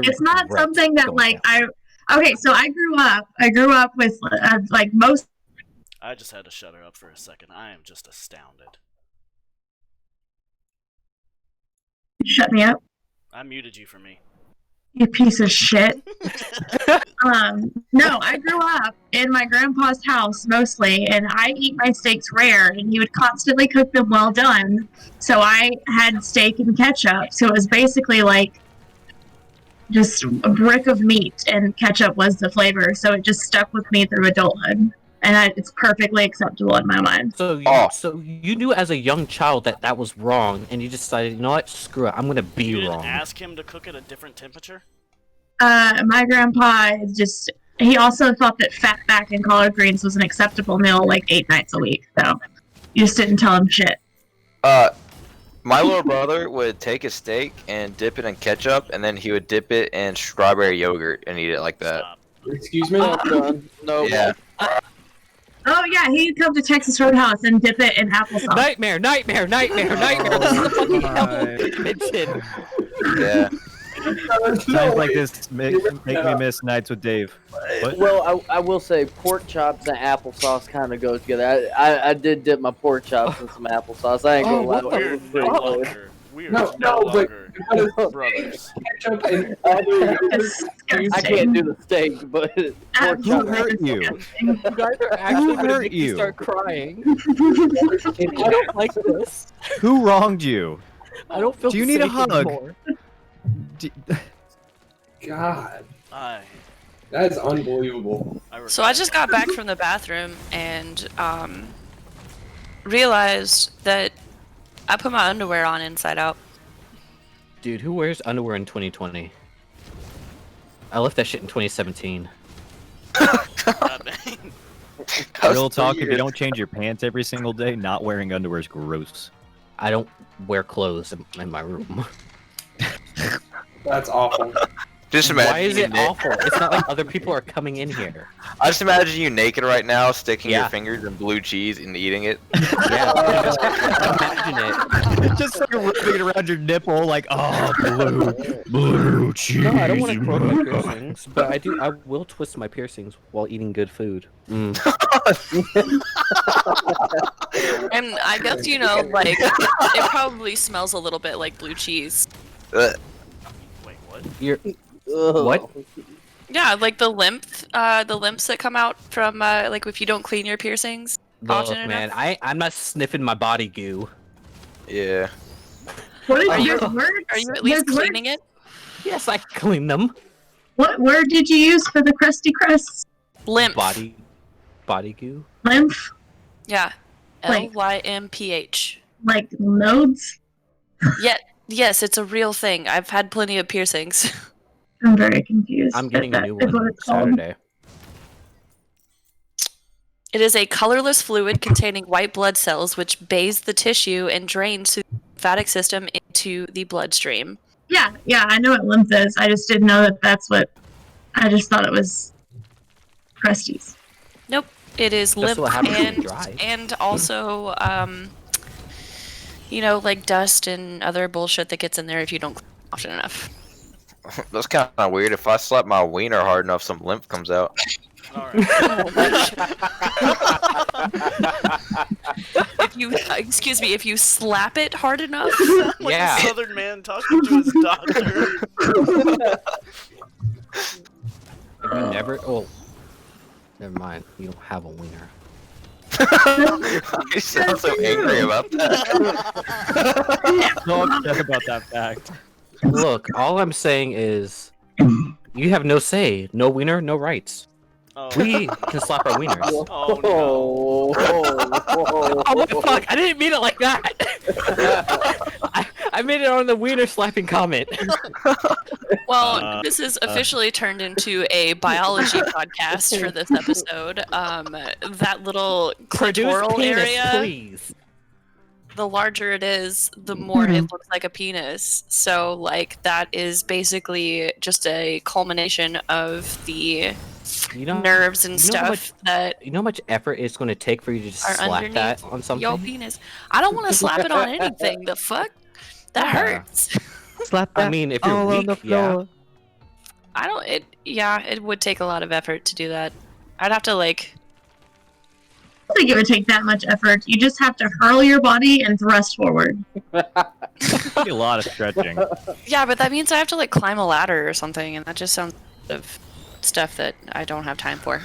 It's not regret something that going like down. Okay, so I grew up with like most. I just had to shut her up for a second. I am just astounded. Shut me up, I muted you for me. you piece of shit. No, I grew up in my grandpa's house mostly, and I eat my steaks rare, and he would constantly cook them well done. So I had steak and ketchup. So it was basically like just a brick of meat, and ketchup was the flavor. So it just stuck with me through adulthood, and it's perfectly acceptable in my mind. So you knew as a young child that was wrong, and you just decided, you know what, screw it, I'm gonna You be didn't wrong. ask him to cook at a different temperature? My grandpa is just. He also thought that fatback and collard greens was an acceptable meal like 8 nights a week. So you just didn't tell him shit. My little brother would take a steak and dip it in ketchup, and then he would dip it in strawberry yogurt and eat it like that. Stop. Excuse me? Not done. No. Yeah. Oh yeah, he'd come to Texas Roadhouse and dip it in applesauce. Nightmare. This is the fucking hell dimension. Yeah. Sounds like this make me miss nights with Dave. What? Well, I will say pork chops and applesauce kind of go together. I did dip my pork chops in some applesauce. I ain't gonna lie. We're It was no pretty good. longer. We are No, no no, but- longer brothers. Ketchup and other Disgusting. I can't do the steak, but pork Who chops. hurt you? Disgusting. You guys are actually gonna hurt make me you? start crying. I don't like this. Who wronged you? I don't feel Do you need a safe hug? anymore. God, I that's unbelievable. So I just got back from the bathroom and realized that I put my underwear on inside out. Dude, who wears underwear in 2020? I left that shit in 2017. God dang. Real talk, if you don't change your pants every single day, not wearing underwear is gross. I don't wear clothes in my room. That's awful. Just imagine. Why is you it awful? It's not like other people are coming in here. I just imagine you naked right now, sticking Yeah. your fingers in blue cheese and eating it. Yeah, imagine it. Just like rubbing it around your nipple, like, oh, blue cheese. No, I don't want to curl my piercings, but I will twist my piercings while eating good food. And I guess, you know, like, it probably smells a little bit like blue cheese. Ugh. Wait, what? You're Ugh. what? Yeah, like the lymphs that come out from, like, if you don't clean your piercings often Look, man, enough. I'm not sniffing my body goo. Yeah. What is Are you- your word? Are you at least cleaning it? Yes, I clean them. What word did you use for the crusty crusts? Lymph. Body goo. Lymph? Yeah. Like- Lymph. Like nodes? Yeah. Yes, it's a real thing. I've had plenty of piercings. I'm very confused. I'm getting but a new that is what one it's called. Saturday. It is a colorless fluid containing white blood cells which bathes the tissue and drains through the lymphatic system into the bloodstream. Yeah, I know what lymph is. I just didn't know that that's what. I just thought it was crusties. Nope. It is That's lymph what happens when you drive. and also you know, like dust and other bullshit that gets in there if you don't clean it often enough. That's kind of weird. If I slap my wiener hard enough, some lymph comes out. All right. If you slap it hard enough, Like Yeah. a Southern man talking to his doctor. You never. Oh, never mind. You don't have a wiener. You sound so angry about that. So upset about that fact. Look, all I'm saying is, you have no say, no wiener, no rights. Oh, We can slap our wieners. oh no. Oh fuck! I didn't mean it like that. I made it on the wiener slapping comment. well, this is officially turned into a biology podcast for this episode. That little Produce clitoral penis, area, please. the larger it is, the more it looks like a penis. So, like, that is basically just a culmination of the You know, nerves and you know how stuff that you know how much effort it's going to take for you to just are slap underneath that on something. your penis. I don't want to slap it on anything. The fuck? That Yeah. hurts. Slap I mean, if you're weak, yeah. I don't. It would take a lot of effort to do that. I'd have to like. I don't think it would take that much effort. You just have to hurl your body and thrust forward. A lot of stretching. Yeah, but that means I have to like climb a ladder or something, and that just sounds of stuff that I don't have time for.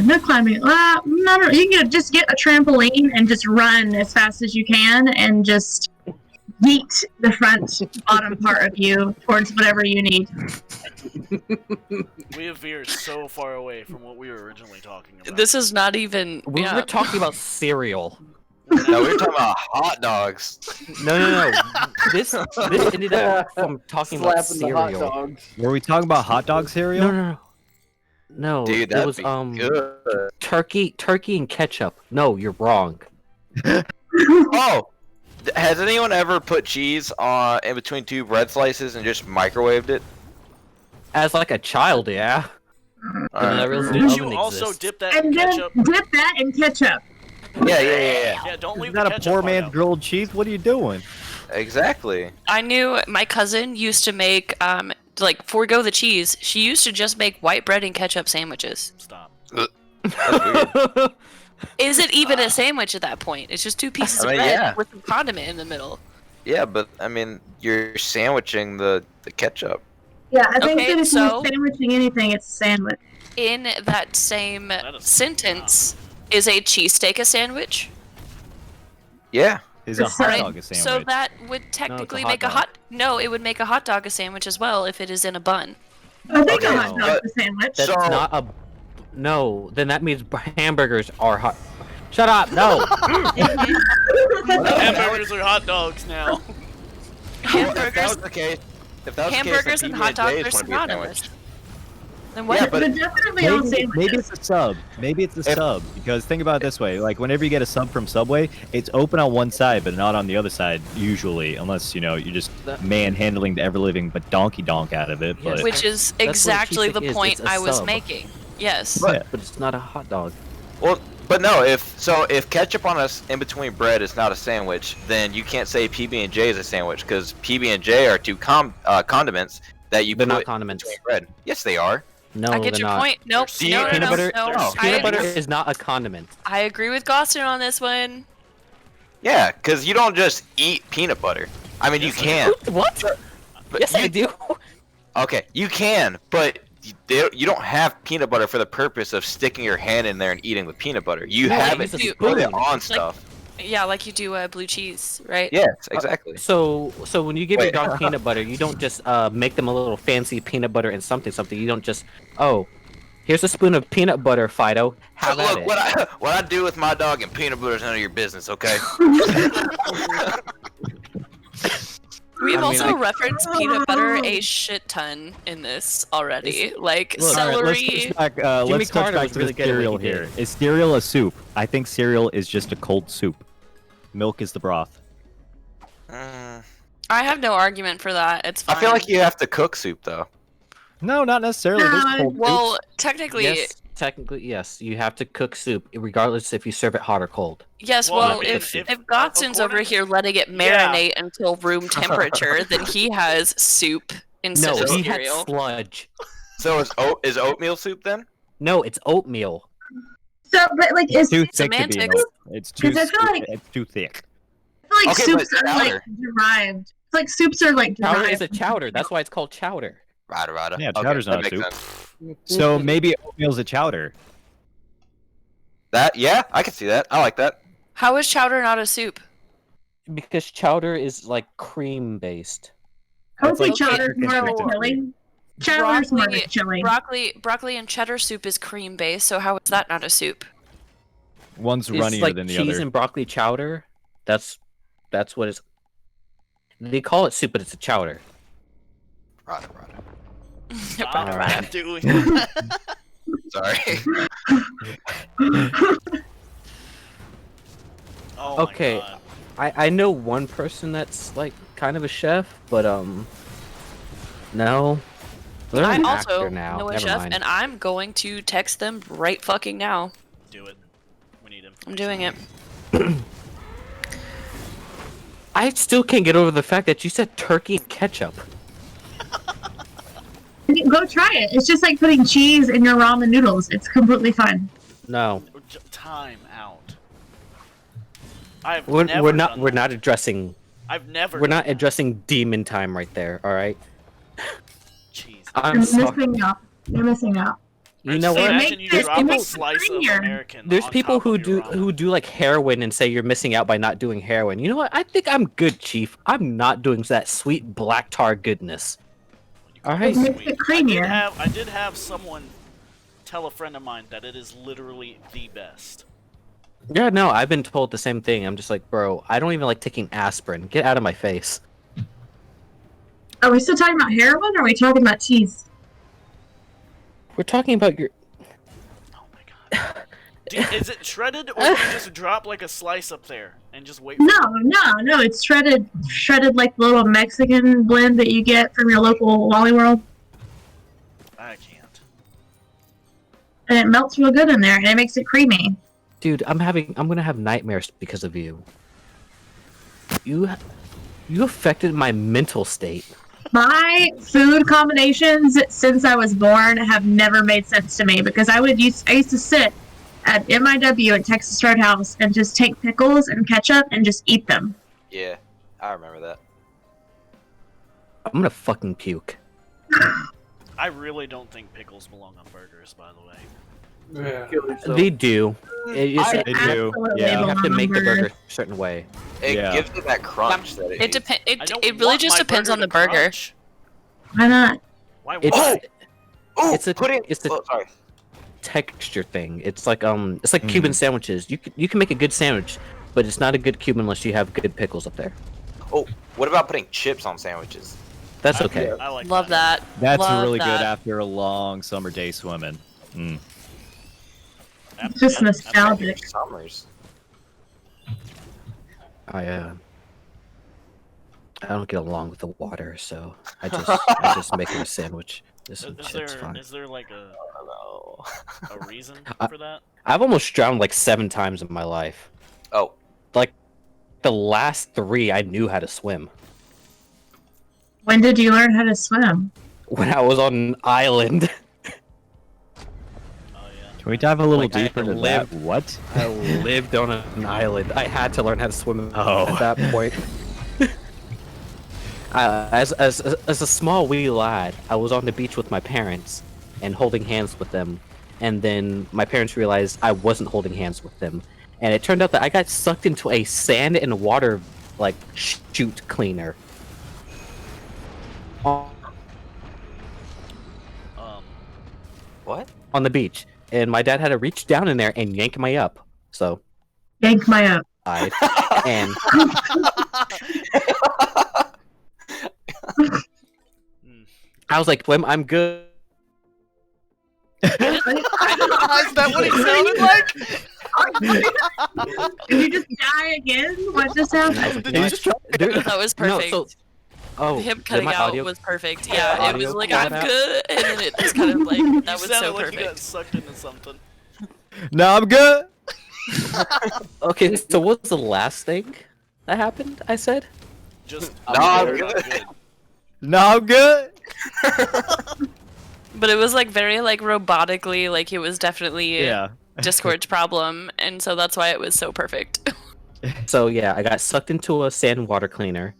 No climbing. No. You can just get a trampoline and just run as fast as you can, and just yeet the front bottom part of you towards whatever you need. We have veered so far away from what we were originally talking about. This is not even. We were talking about cereal. No, we were talking about hot dogs. No. This ended up from talking about Slapping the hot cereal. dogs. Were we talking about hot dog cereal? No. Dude, it that'd was be good. turkey and ketchup. No, you're wrong. Oh, has anyone ever put cheese on in between two bread slices and just microwaved it? As like a child, yeah. Alright. never listened to Did oven you also exists. dip that in And then ketchup? dip that in ketchup. Yeah. Yeah, don't leave Is the that a ketchup poor part man's out. grilled cheese? What are you doing? Exactly. I knew my cousin used to make like forego the cheese. She used to just make white bread and ketchup sandwiches. Stop. That's weird. Is it even a sandwich at that point? It's just two pieces I mean, of bread yeah. with some condiment in the middle. Yeah, but I mean, you're sandwiching the ketchup. Yeah, I think Okay, that if so- you're sandwiching anything, it's a sandwich. In that same That is- sentence, is a cheesesteak a sandwich? Yeah. Is a It's hot right. dog a sandwich? So that would technically hot make a dog. hot. No, it would make a hot dog a sandwich as well if it is in a bun. I think Okay, a hot dog's a sandwich. That's So- not a. No, then that means hamburgers are hot. Shut up! No. Hamburgers are hot dogs now. If that was Hamburgers, the case, if that was hamburgers the and case, hot dogs are PB&J's wouldn't be a synonymous. sandwich. Then what? Yeah, but- They're definitely all Maybe, sandwiches. maybe it's a sub. Maybe it's a sub. Because think about it this way: like whenever you get a sub from Subway, it's open on one side but not on the other side usually, unless you know you're just manhandling the ever living but donkey donk out of it. Yes. But Which is what a exactly the cheesesteak is, point it's a I was sub. making. Yes. Yeah. But it's not a hot dog. Well, but no, if ketchup on us in between bread is not a sandwich, then you can't say PB&J is a sandwich because PB&J are two condiments that you They're put not condiments. in between bread. Yes, they are. No, I get they're your not. point. Nope. See, No, no, peanut no, butter. no. No, Peanut butter I, is not a condiment. I agree with Gostin on this one. Yeah, because you don't just eat peanut butter. I mean, you can. What? But Yes, you, I do. Okay, you can, but you don't have peanut butter for the purpose of sticking your hand in there and eating the peanut butter. You No, have I it use a to put it spoon. on stuff. Yeah, like you do blue cheese, right? Yes, exactly. So when you give your Wait. dog peanut butter, you don't just make them a little fancy peanut butter and something. You don't just here's a spoon of peanut butter, Fido. Have at Look, it. what I do with my dog and peanut butter is none of your business, okay? We've I mean, also I- referenced peanut butter a shit ton in this already. Like Look, all right, celery. let's touch back, Jimmy let's touch Carter back was to really the good at what cereal he here. did. Is cereal a soup? I think cereal is just a cold soup. Milk is the broth. Mm, I have no argument for that. It's I fine. feel like you have to cook soup though. No, not necessarily. There's No, cold Well, soups. technically, Yes, technically, yes. You have to cook soup, regardless if you serve it hot or cold. yes. Well, Well, I mean, if if- Gotson's over according- here letting it Yeah. marinate until room temperature, then he has soup instead No, of he had cereal. sludge. So is oatmeal soup then? No, it's oatmeal. So, but like, is Too thick to be semantics. milk. It's too. 'Cause I feel like- It's too thick. I feel like Okay, but soups are like chowder. derived. It's like soups are like derived. Chowder is a chowder. That's why it's called chowder. Rada. Yeah, Okay, chowder's that not a makes soup. sense. So maybe oatmeal's a chowder. Yeah, I can see that. I like that. How is chowder not a soup? Because chowder is like cream based. I would say That's like chowder's more like constricted chili. Chowder's more Broccoli- like chili. Broccoli and cheddar soup is cream based, so how is that not a soup? One's It's runnier like than the cheese other. and broccoli chowder. That's what it's. They call it soup, but it's a chowder. Rada. Stop Alright. doing. Sorry. Oh my Okay. God. I know one person that's like kind of a chef, but no. They're I an also actor now. know a Never chef, mind. and I'm going to text them right fucking now. Do it. We need him. I'm doing it. I still can't get over the fact that you said turkey and ketchup. Go try it. It's just like putting cheese in your ramen noodles. It's completely fun. No, Time out. I've we're never not. done We're that. not addressing. I've never. We're done not that. addressing demon time right there. All right. Jeez. I'm You're sorry. missing out. You're missing out. You know Just what? Imagine you There's drop a people- slice of creamier. American. There's on people top who of your do ramen. like heroin and say you're missing out by not doing heroin. You know what? I think I'm good, Chief. I'm not doing that sweet black tar goodness. All right. It makes it creamier. I did have someone tell a friend of mine that it is literally the best. Yeah, no, I've been told the same thing. I'm just like, bro, I don't even like taking aspirin. Get out of my face. Are we still talking about heroin or are we talking about cheese? We're talking about your. Oh my God. Is it shredded, or do you just drop like a slice up there and just wait? For No. It's shredded like the little Mexican blend that you get from your local Wally World. I can't. And it melts real good in there and it makes it creamy. Dude, I'm gonna have nightmares because of you. You affected my mental state. My food combinations since I was born have never made sense to me because I used to sit at MIW at Texas Roadhouse and just take pickles and ketchup and just eat them. Yeah, I remember that. I'm gonna fucking puke. I really don't think pickles belong on burgers, by the way. Yeah. They do. They They do. Absolutely Yeah. You have to belong make on the burger burgers. a certain way. It Yeah. gives it that crunch that it It depends. I don't It really want just my depends burger on the to burger. crunch. Why not? Why would It's I? Oh, It's a- pudding. it's a- Oh, sorry. texture thing. It's like Cuban sandwiches. You can make a good sandwich, but it's not a good Cuban unless you have good pickles up there. Oh, what about putting chips on sandwiches? That's okay. I like Love that. That's Love really that. good after a long summer day swimming. Mm. Just nostalgic. Summers. I don't get along with the water, so I just make it a sandwich. Just some chips, fine. Is there like a Hello. reason I- for that? I've almost drowned like 7 times in my life. Oh, Like the last 3, I knew how to swim. When did you learn how to swim? When I was on an island, Oh yeah. Can we dive a little Like, I deeper into lived- that? What? I lived on an island. I had to learn how to swim Oh. at that point. As a small wee lad, I was on the beach with my parents and holding hands with them, and then my parents realized I wasn't holding hands with them, and it turned out that I got sucked into a sand and water like chute cleaner. what? On the beach, and my dad had to reach down in there and yank me up. So Yank my up. I and I was like, "Swim, I'm good." Is that what it sounded like? Did you just die again? What just happened? That was perfect. Oh, Him did cutting my out audio- was perfect. Yeah, it audio was like cut I'm out? good, and then it just kind of like You that was sounded so like you got perfect. sucked into something. No, I'm good. Okay, so what was the last thing that happened? I said. Just No, I'm not good. No, I'm good. But it was like very like robotically, like it was definitely Yeah. Discord's problem, and so that's why it was so perfect. So yeah, I got sucked into a sand and water cleaner.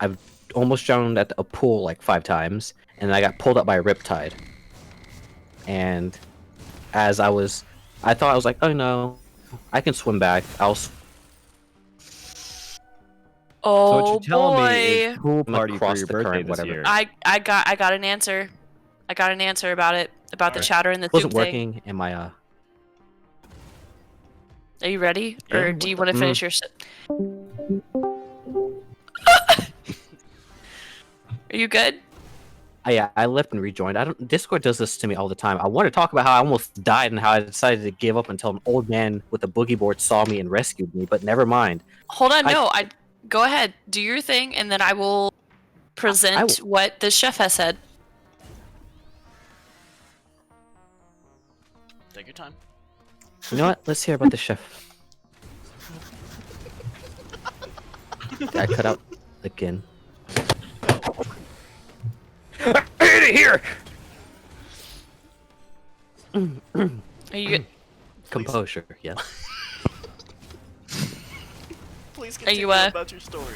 I've almost drowned at a pool like 5 times, and I got pulled up by a riptide. And as I thought I was like, oh no, I can swim back. Oh So what you're telling me boy. is pool I'm gonna party for cross your the birthday current, this whatever. year. I got an answer. I got an answer about it. About the Alright. chowder and the It wasn't soup thing. working, and my Are you ready? Yeah, Or do you want to finish your Are you good? I left and rejoined. Discord does this to me all the time. I want to talk about how I almost died and how I decided to give up until an old man with a boogie board saw me and rescued me, but never mind. Hold on, I go ahead, do your thing, and then I will present what the chef has said. Take your time. You know what? Let's hear about the chef. I cut out again. I hate it here! Are you good? Composure, yes. Please Are continue you, about your story.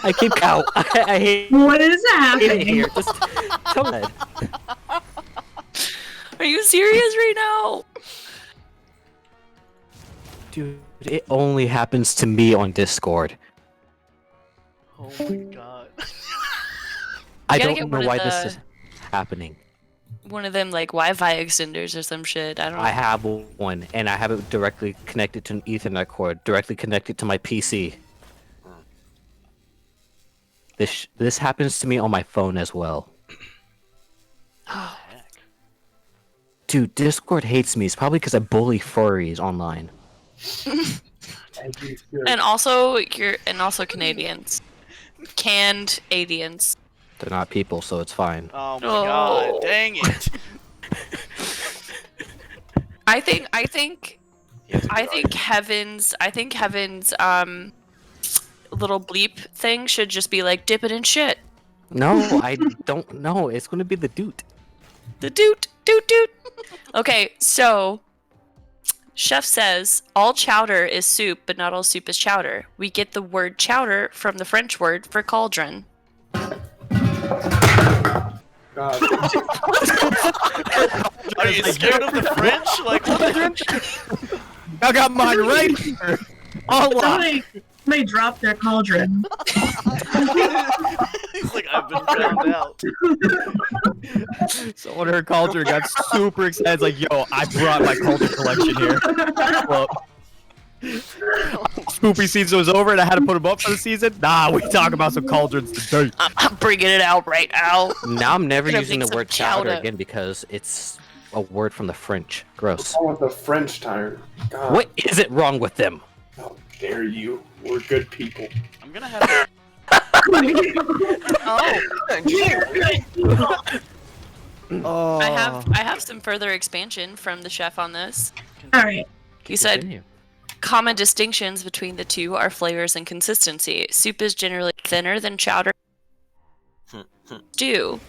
I keep out. I hate What is it happening? here. Just go ahead. Are you serious right now? Dude, it only happens to me on Discord. Oh my god. I gotta don't get know one of why the- this is happening. One of them like Wi-Fi extenders or some shit. I don't know. I have one, and I have it directly connected to an Ethernet cord, directly connected to my PC. This happens to me on my phone as well. Heck. Dude, Discord hates me. It's probably because I bully furries online. And also Canadians. Canned aliens. They're not people, so it's fine. Oh my Oh. god, dang it. I think You have to be Heaven's little bleep thing should just be like dip it in shit. No, I don't know. It's gonna be the dude. The doot. Okay, so chef says all chowder is soup, but not all soup is chowder. We get the word chowder from the French word for cauldron. God. Are you scared of the French? Like, what? I got mine right here. All locked. Somebody dropped their cauldron. He's like, I've been drowned out. Someone heard cauldron, got super excited. It's like, yo, I brought my cauldron collection here. Well, Spoopy season was over and I had to put them up for the season. Nah, we talk about some cauldrons today. I'm bringing it out right now. Now I'm never Gonna using make the some word chowder chowder. again because it's a word from the French. Gross. Oh, the French tire. God. What is it wrong with them? How dare you? We're good people. I'm gonna have to. Oh. I have some further expansion from the chef on this. All right. He said Continue. common distinctions between the two are flavors and consistency. Soup is generally thinner than chowder. Stew.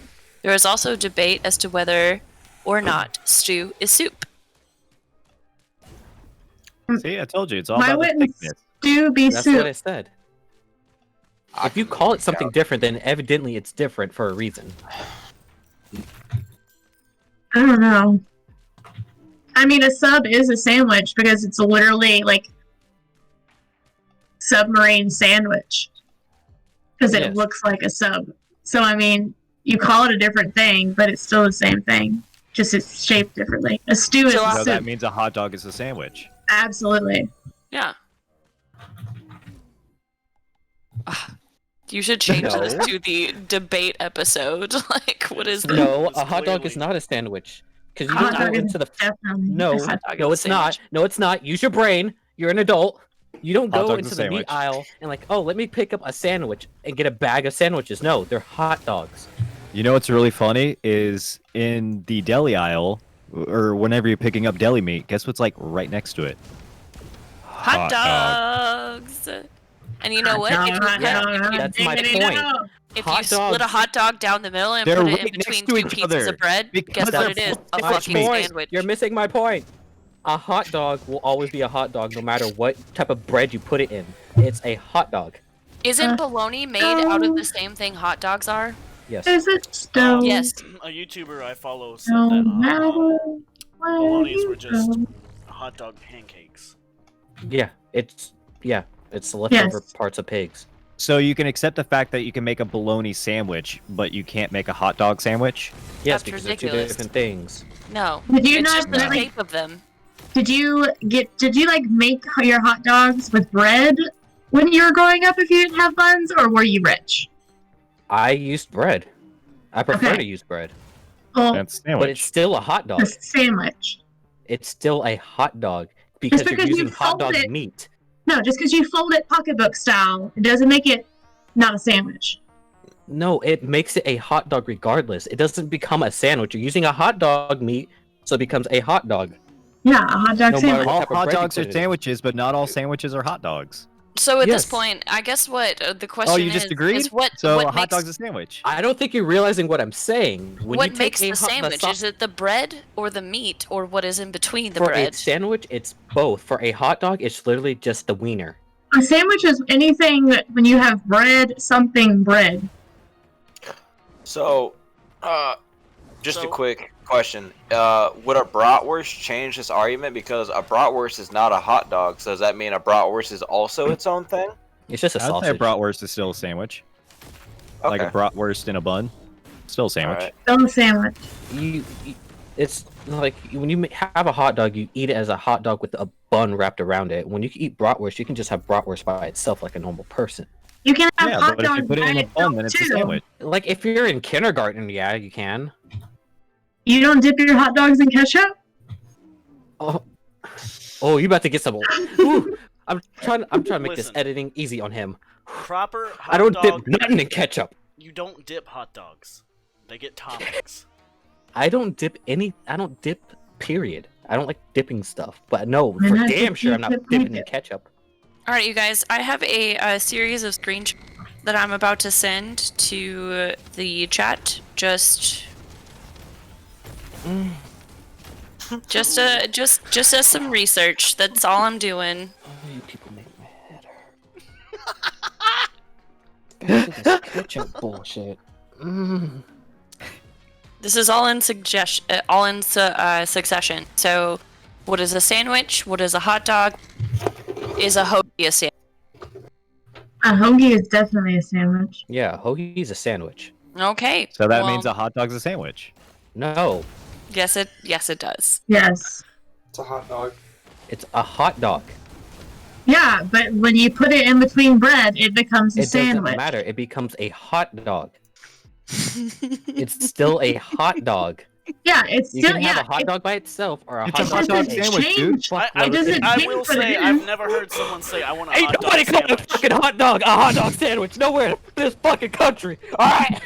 There is also debate as to whether or not stew is soup. See, I told you, it's all Why about the wouldn't thickness. stew be That's what I soup? said. If you call it something different, then evidently it's different for a reason. I don't know. I mean, a sub is a sandwich because it's literally like submarine sandwich because it Yes. looks like a sub. So I mean, you call it a different thing, but it's still the same thing. Just it's shaped differently. A stew is So a So soup. that means a hot dog is a sandwich. Absolutely. Yeah. You should change this No. to the debate episode. Like, what is this? No, It's a hot dog is clearly- not a sandwich. Because you Hot don't go dog is into the definitely No, a sub. dog no, is it's a not. sandwich. No, it's not. Use your brain. You're an adult. You don't Hot go dog's a into the meat sandwich. aisle and like, oh, let me pick up a sandwich and get a bag of sandwiches. No, they're hot dogs. You know what's really funny is in the deli aisle, or whenever you're picking up deli meat, guess what's like right next to it? Hot dog. dogs. And you know what? If you cut, That's my point. if Hot you split a dogs- hot dog down the middle and They're put it right in between next to two each pieces other. of bread, Because guess what they're it is? A full of fucking meat. sandwich. You're missing my point. A hot dog will always be a hot dog, no matter what type of bread you put it in. It's a hot dog. Isn't bologna made out of the same thing hot dogs are? Yes. Is it still? Yes. A YouTuber I follow said No that matter where bolognas you were just go. hot dog pancakes. Yeah. It's the leftover Yes. parts of pigs. So you can accept the fact that you can make a bologna sandwich, but you can't make a hot dog sandwich? Yes, That's because ridiculous. they're two different things. No. Did you It's not just the really? shape of them. Did you like make your hot dogs with bread when you were growing up? If you didn't have buns, or were you rich? I used bread. I prefer Okay. to use bread, Well, That's but sandwich. it's still a hot dog. a sandwich. It's still a hot dog because you're because you using hot dog fold it- meat. No, just because you fold it pocketbook style, it doesn't make it not a sandwich. No, it makes it a hot dog regardless. It doesn't become a sandwich. You're using a hot dog meat, so it becomes a hot dog. Yeah, a hot dog No sandwich. matter All type of hot bread you dogs put are it in. sandwiches, but not all sandwiches are hot dogs. So at this Yes. point, I guess what the question Oh, you just agreed? is what So what a hot makes, dog's a sandwich. I don't think you're realizing what I'm saying. When what you take makes a the hot- sandwich? sauce- Is it the bread or the meat or what is in between the for bread? a sandwich, it's both. For a hot dog, it's literally just the wiener. A sandwich is anything that when you have bread, something bread. So, just a So- quick question. Would a bratwurst change this argument? Because a bratwurst is not a hot dog, so does that mean a bratwurst is also its own thing? It's just a I'd say a sausage. bratwurst is still a sandwich. Okay. Like a bratwurst in a bun. Still a sandwich. Alright. Still a sandwich. It's like when you have a hot dog, you eat it as a hot dog with a bun wrapped around it. When you eat bratwurst, you can just have bratwurst by itself like a normal person. You can have Yeah, hot but if you dogs put it by in a bun, itself, then it's a too. sandwich. Like if you're in kindergarten, yeah, you can. You don't dip your hot dogs in ketchup? Oh, you about to get some? Ooh, I'm trying to make this Listen. editing easy on him. Proper hot I don't dog. dip nothing in ketchup. You don't dip hot dogs. They get toppings. I don't dip. Period. I don't like dipping stuff. But no, Why for not damn just sure, I'm dip not it, dipping dip in it? ketchup. All right, you guys. I have a series of screenshots that I'm about to send to the chat. Just as some research. That's all I'm doing. Oh, you people make my head hurt. This ketchup bullshit. This is all in succession. So, what is a sandwich? What is a hot dog? Is a hoagie a sandwich? A hoagie is definitely a sandwich. Yeah, hoagie's a sandwich. Okay. So that well, means a hot dog's a sandwich. No, yes, it does. Yes. It's a hot dog. it's a hot dog. Yeah, but when you put it in between bread, it becomes a It sandwich. doesn't matter. It becomes a hot dog. It's still a hot dog. Yeah, it's You still can have a hot dog by itself or a It's hot a hot dog dog with a sandwich, dude. fuckload I It doesn't of- I change will for say them. I've never heard someone say I want a Ain't hot nobody dog calling a sandwich. fucking hot dog a hot dog sandwich nowhere in this fucking country. Alright?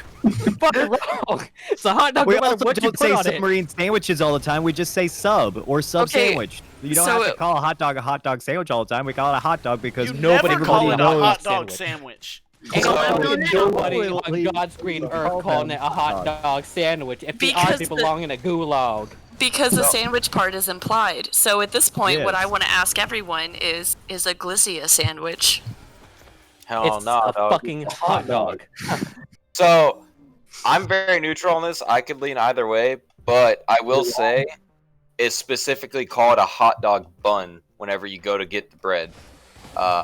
Fucking wrong. It's a hot dog We no matter also what you don't put say on it. submarine sandwiches all the time. We just say sub or sub Okay, sandwich. You don't so- have to call a hot dog sandwich all the time. We call it a hot dog because You nobody never call it a knows hot dog sandwich. sandwich. Ain't So- nobody No, on God's green earth calling it a hot dog sandwich. If the Because odds they belong in a gulag. Because the sandwich part is implied. So at this point, what Yes. I want to ask everyone is a glizzy a sandwich? Hell It's no, a dog. fucking hot dog. So, I'm very neutral on this. I could lean either way, but I will say it's specifically called a hot dog bun whenever you go to get the bread.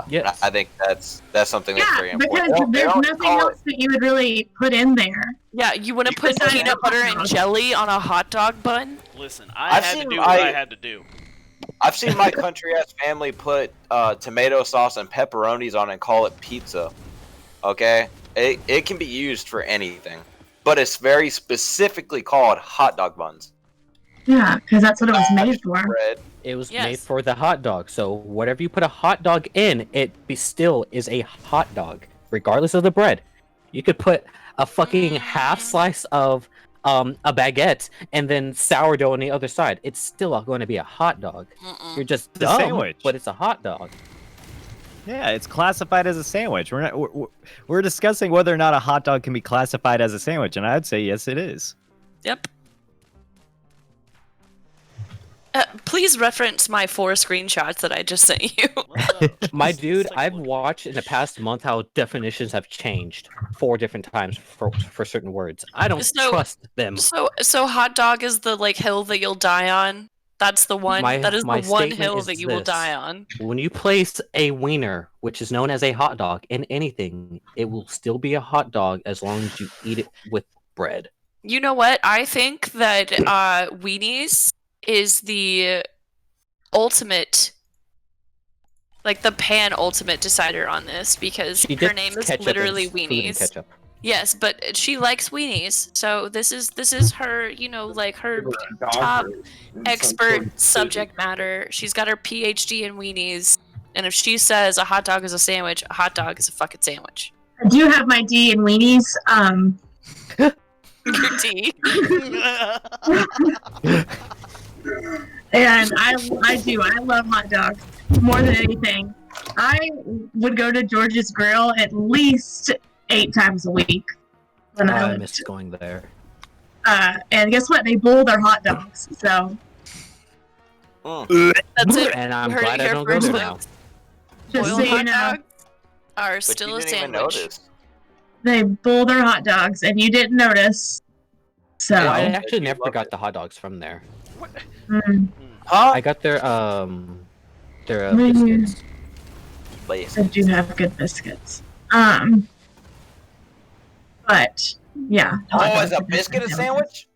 Yes. And I think that's something that's Yeah, very because important. They there's don't nothing call else that you would really put in there. Yeah, you want to put Besides peanut a butter hot and dog. jelly on a hot dog bun? Listen, I I've had seen- to do what I had to do. I've seen my country ass family put tomato sauce and pepperonis on it and call it pizza. Okay? It can be used for anything. But it's very specifically called hot dog buns. Yeah, because that's what it was made for. Bread. It was Yes. made for the hot dog. So whatever you put a hot dog in, still is a hot dog, regardless of the bread. You could put a fucking half slice of a baguette and then sourdough on the other side. It's still going to be a hot dog. Mm-mm. You're just It's a dumb, sandwich. but it's a hot dog. Yeah, it's classified as a sandwich. We're discussing whether or not a hot dog can be classified as a sandwich, and I'd say yes, it is. Yep. Please reference my 4 screenshots that I just sent you. My dude, I've watched in the past month how definitions have changed 4 different times for certain words. I don't trust them. So hot dog is the like hill that you'll die on. That's the one. That is the one hill that you will die on. When you place a wiener, which is known as a hot dog, in anything, it will still be a hot dog as long as you eat it with bread. You know what? I think that Weenies is the ultimate, like the ultimate decider on this, because her name is literally Weenies. Yes, but she likes weenies, so this is her, you know, like her top expert subject matter. She's got her PhD in weenies, and if she says a hot dog is a sandwich, a hot dog is a fucking sandwich. I do have my D in weenies. Your D. And I do. I love hot dogs more than anything. I would go to George's Grill at least 8 times a week. When I missed going there. And guess what? They boil their hot dogs. So that's it. And I'm glad I don't go there now. Just so you know, dogs are still a sandwich. They boil their hot dogs, and you didn't notice. So well, I actually never got the hot dogs from there. Huh? I got their biscuits. They do have good biscuits. But yeah. Oh, is a biscuit a sandwich?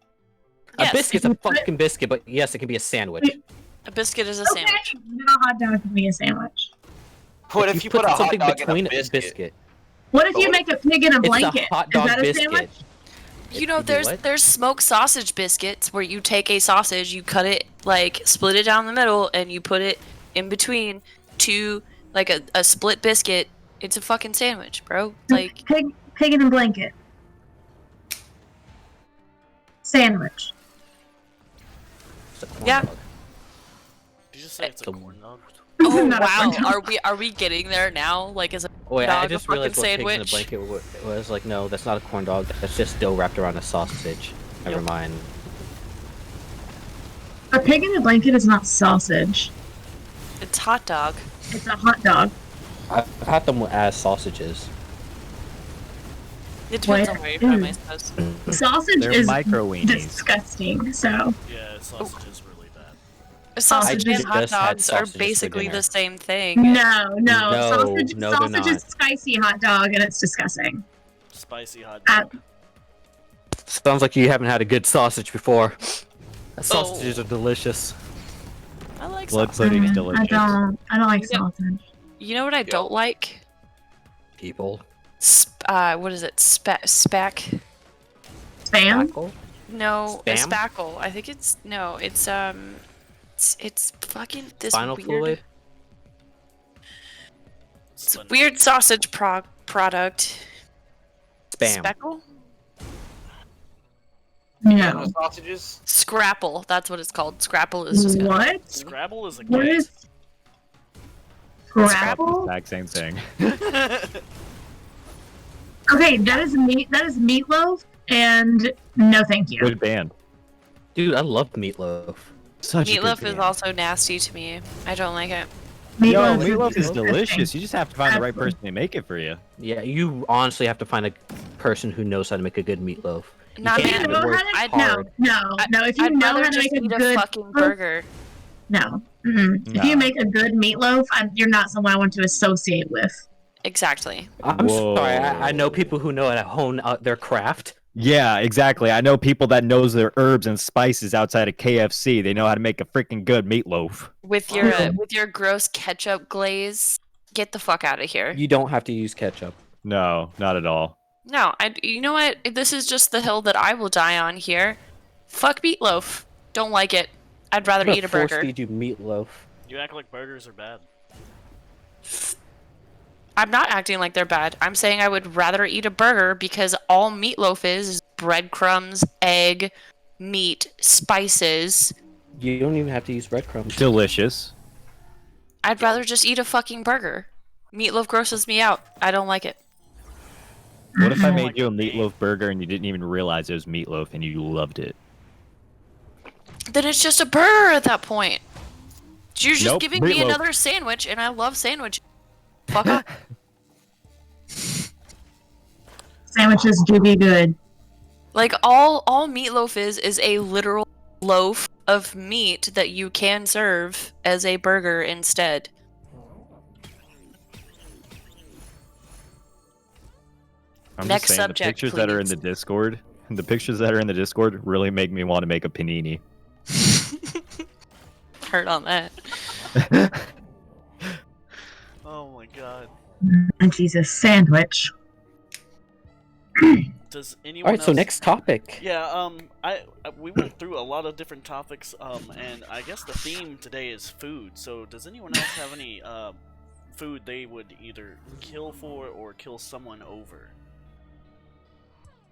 Yes. A biscuit's a fucking biscuit, but yes, it can be a sandwich. A biscuit is a sandwich. No, a hot dog can be a sandwich. What if you put a hot something dog between in a biscuit? What if you make a pig in a blanket? It's a hot Is dog that a biscuit. sandwich? You know, there's smoked sausage biscuits where you take a sausage, you cut it, like split it down the middle, and you put it in between two, like a split biscuit. It's a fucking sandwich, bro. Like pig in a blanket. Sandwich. Yeah. Did you just say it's a corn dog? Oh Not a wow, corn dog. are we getting there now? Like, is a Wait, dog I just a fucking realized what pig in a sandwich? blanket was. Like, no, that's not a corn dog. That's just dough wrapped around a sausage. Never mind. A pig in a blanket is not sausage. It's hot dog. It's a hot dog. I've had them as sausages. It depends What? on where you're from, I suppose. Sausage They're is micro weenies. disgusting. So Yeah, sausage is really bad. Sausage and just hot had dogs are sausages for basically dinner. the same thing. no, sausage no, they're not. is spicy hot dog, and it's disgusting. Spicy hot Uh, dog. Sounds like you haven't had a good sausage before. Sausages are delicious. I like Blood sausage. pudding's I delicious. don't like Yeah. sausage. You know what I don't like? People. What is it? Spack? Spam? Spackle? No, a Spam? spackle. I think it's it's fucking this Spinal weird. fluid? It's a weird sausage product. Spam. Speckle? No. Sausages? Scrapple. That's what it's called. Scrapple is just What? Scrabble is a What game. is Scrabble? Exact same thing. Okay, that is meat. That is meatloaf, and no, thank you. Good band. Dude, I love meatloaf. Such a good Meatloaf is band. also nasty to me. I don't like it. Yo, Meatloaf meatloaf is disgusting. delicious. You just have to find the right Absolutely. person to make it for you. Yeah, you honestly have to find a person who knows how to make a good meatloaf. You Not can't me. You know work how to, I'd- no, hard. no. If you I'd know rather how to just make a eat good a fucking burger. no. Mm-mm. If you make a good meatloaf, you're not someone I want to associate with. Exactly. I'm Whoa. sorry, I know people who know how to hone out their craft. Yeah, exactly. I know people that knows their herbs and spices outside of KFC. They know how to make a freaking good meatloaf. With your gross ketchup glaze, get the fuck out of here. You don't have to use ketchup. No, not at all. No, you know what? This is just the hill that I will die on here. Fuck meatloaf. Don't like it. I'd rather I'm gonna eat a force burger. feed you meatloaf. You act like burgers are bad. I'm not acting like they're bad. I'm saying I would rather eat a burger because all meatloaf is breadcrumbs, egg, meat, spices. You don't even have to use breadcrumbs. Delicious. I'd rather just eat a fucking burger. Meatloaf grosses me out. I don't like it. What if I Mhm. made Like you a a game. meatloaf burger and you didn't even realize it was meatloaf and you loved it? Then it's just a burger at that point. You're just Nope, giving me meatloaf. another sandwich, and I love sandwiches. Fuck off. Sandwiches do be good. Like all meatloaf is a literal loaf of meat that you can serve as a burger instead. I'm Next just saying, subject, the pictures that are in please. the Discord really make me want to make a panini. Heard on that. Oh my god. And Jesus, sandwich. Does anyone All right, else... so next topic. Yeah, we went through a lot of different topics, and I guess the theme today is food. So does anyone else have any food they would either kill for or kill someone over?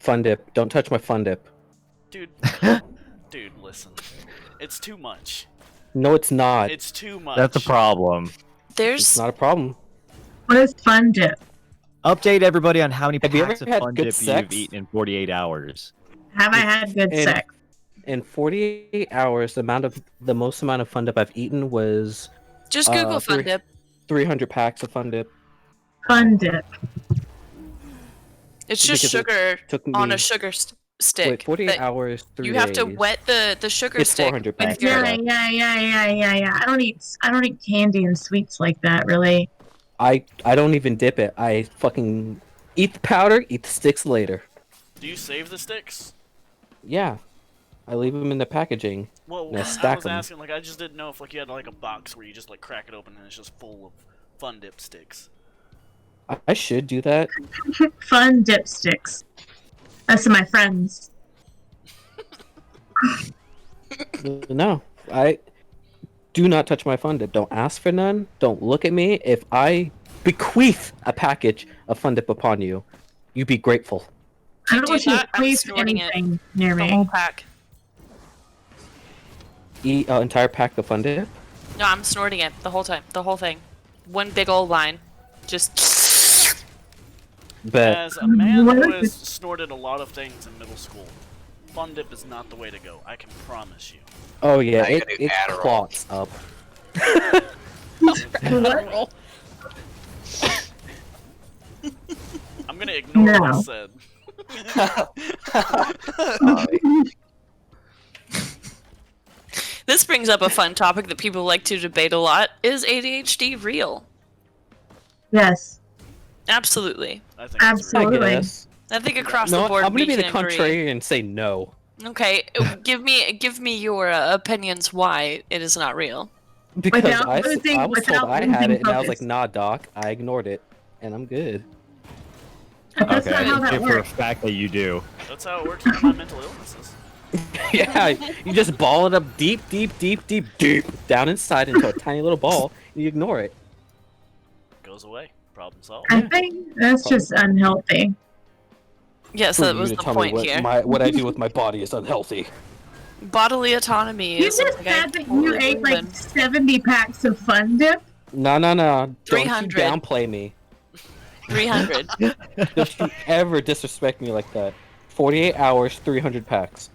Fun dip. Don't touch my fun dip. Dude, dude, listen. It's too much. No, it's not. It's too much. That's a problem. It's There's not a problem. What is fun dip? Update everybody on how many Have you packs ever of had Fun good Dip sex? you've eaten in 48 hours. Have I had good And- sex? In 48 hours, the most amount of fun dip I've eaten was just Google Fun three- Dip. 300 packs of fun dip. Fun dip. It's just because it sugar Took me on a sugar stick. wait 48 that hours. 3 You have to days. wet the sugar It's stick 400 with packs. your. Yeah. I don't eat candy and sweets like that, really. I don't even dip it. I fucking eat the powder, eat the sticks later. Do you save the sticks? Yeah, I leave them in the packaging. Well, Yeah, I stack was 'em. asking, like, I just didn't know if, like, you had, like, a box where you just, like, crack it open and it's just full of Fun Dip sticks. I should do that. Fun dipsticks. That's my friends. No, I do not touch my fun dip. Don't ask for none. Don't look at me. If I bequeath a package of fun dip upon you, you be grateful. I don't do want you to that, I'm please snorting it. anything near The whole me. pack. Eat an entire pack of fun dip. No, I'm snorting it the whole time. The whole thing. One big old line. Just. But As a man What who is has snorted a lot of things in middle school, Fun Dip is not the way to go. I can promise you. oh yeah, I gotta do it Adderall. clots up. What? I'm gonna ignore what I No. said. This brings up a fun topic that people like to debate a lot. Is ADHD real? Yes. I Absolutely. think it's I Absolutely. guess. I think across No, the board I'm gonna we be the can agree. contrarian and say no. Okay, give me your opinions why it is not real. Because Without I was without told I had losing it, and I was like, focus. nah, doc. I ignored it, and I'm good. But that's not how that if for a works. fact that you do. That's how it works with my mental illnesses. Yeah, you just ball it up deep down inside into a tiny little ball, and you ignore it. Goes away. Problem solved. I think that's just unhealthy. Yes, For that you was to the tell me point here. what I do with my body is unhealthy. Bodily autonomy You is just something said I that totally you ate believe like in. 70 packs of Fun Dip. No. Don't you 300. downplay me. 300. Don't you ever disrespect me like that. 48 hours, 300 packs.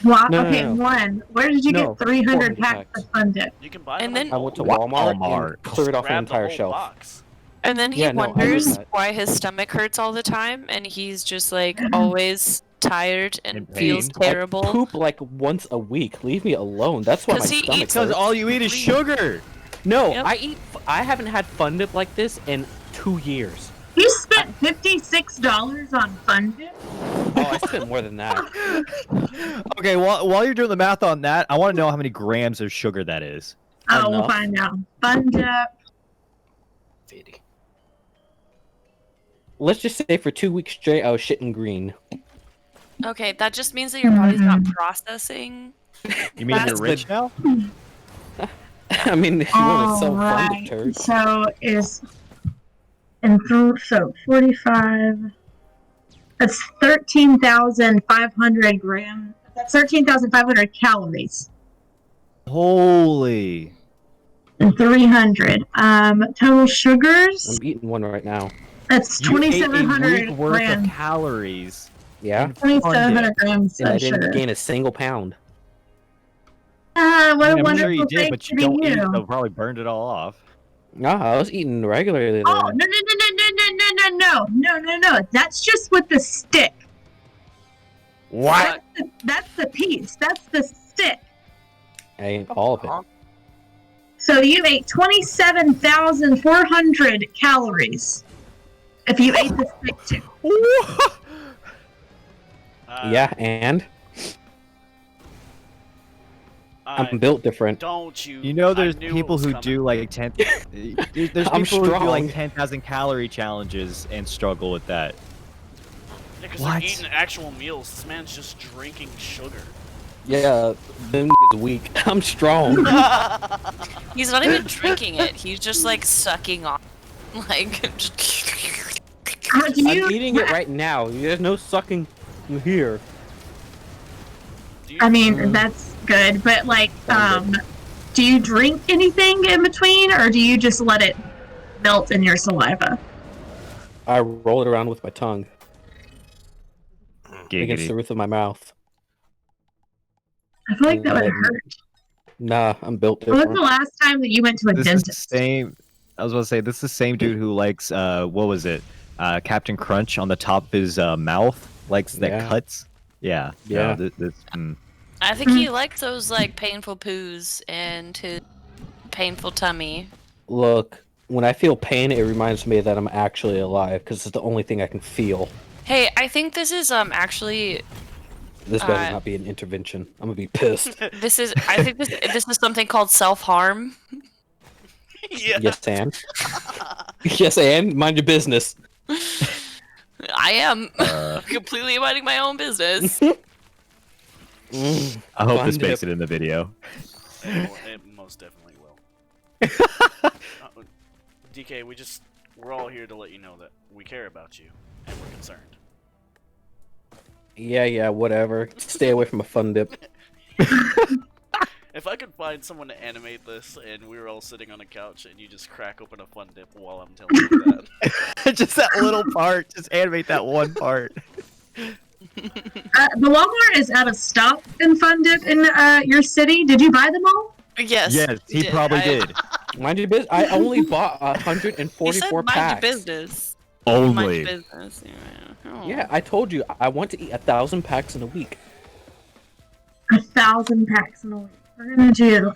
Well, No, no, okay, no. one. Where did you No, get 300 400 packs packs. of Fun Dip? You can buy And them then- in I went to bulk. Walmart Walmart. and cleared off an Grab the entire whole shelf. box. And then he Yeah, no, I wonders know that. why his stomach hurts all the time, and he's just like always tired and In feels pain. terrible. I poop like once a week. Leave me alone. That's why my 'Cause he stomach eats- Because hurts. all you eat is sugar. No, Yep. I haven't had Fun Dip like this in 2 years. You spent $56 on Fun Dip? Oh, I spent more than that. Okay, while you're doing the math on that, I want to know how many grams of sugar that is. Oh, we'll Enough. find out. Fun Dip. 50. Let's just say for 2 weeks straight, I was shitting green. Okay, that just means that your body's not processing. You mean That's you're rich now? I mean, if you want to sell Fun Alright, Dip turds. so is so 45. That's 13,500 grams. That's 13,500 calories. Holy. and 300. Total sugars. I'm eating one right now. That's You ate a 2,700 week worth of grams. calories. Yeah, 2,700 grams and I of didn't sugar. gain a single pound. What a I'm sure wonderful you did, thing but to you be don't eat, you. so probably burned it all off. Nah, I was eating regularly. Oh, Then. no. That's just with the stick. What? That's the piece. That's the stick. I ate all of it. So you ate 27,400 calories. If you ate the stick too. Yeah, and I'm built different. Don't you? You know, there's I knew it people was who coming. do like 10. There's I'm people who do like strong. 10,000 calorie challenges and struggle with that. Yeah, because What? they're eating actual meals. This man's just drinking sugar. Yeah, them is weak. I'm strong. He's not even drinking it. He's just like sucking on, like. Do you, I'm eating it right now. There's no sucking here. Do you, I mean, that's good, but like, do you drink anything in between, or do you just let it melt in your saliva? I roll it around with my tongue against Giggity. the roof of my mouth. I feel like that would hurt. Nah, I'm built When was the different. last time that you went to a This is the dentist? same. I was going to say, this is the same dude who likes, what was it? Captain Crunch on the top of his mouth, likes that Yeah. cuts. Yeah. Yeah. No, I think he likes those like painful poos and his painful tummy. Look, when I feel pain, it reminds me that I'm actually alive because it's the only thing I can feel. Hey, I think this is actually This better not be an intervention. I'm gonna be pissed. I think this is something called self-harm. yeah. Yes, and yes, and mind your business. I am completely minding my own business. I hope Fun this makes dip. it in the video. It most definitely will. DK, we're all here to let you know that we care about you and we're concerned. Yeah, whatever. Stay away from a fun dip. If I could find someone to animate this and we were all sitting on a couch and you just crack open a fun dip while I'm telling you that. Just that little part. Just animate that one part. The Walmart is out of stock in Fun Dip in your city. Did you buy them all? Yes. Yes, he probably did. Mind your business. I only bought You said 144 mind packs. your business. Only. Mind your business. Yeah. Oh. Yeah, I told you I want to eat 1,000 packs in a week. 1,000 packs in a week. We're gonna do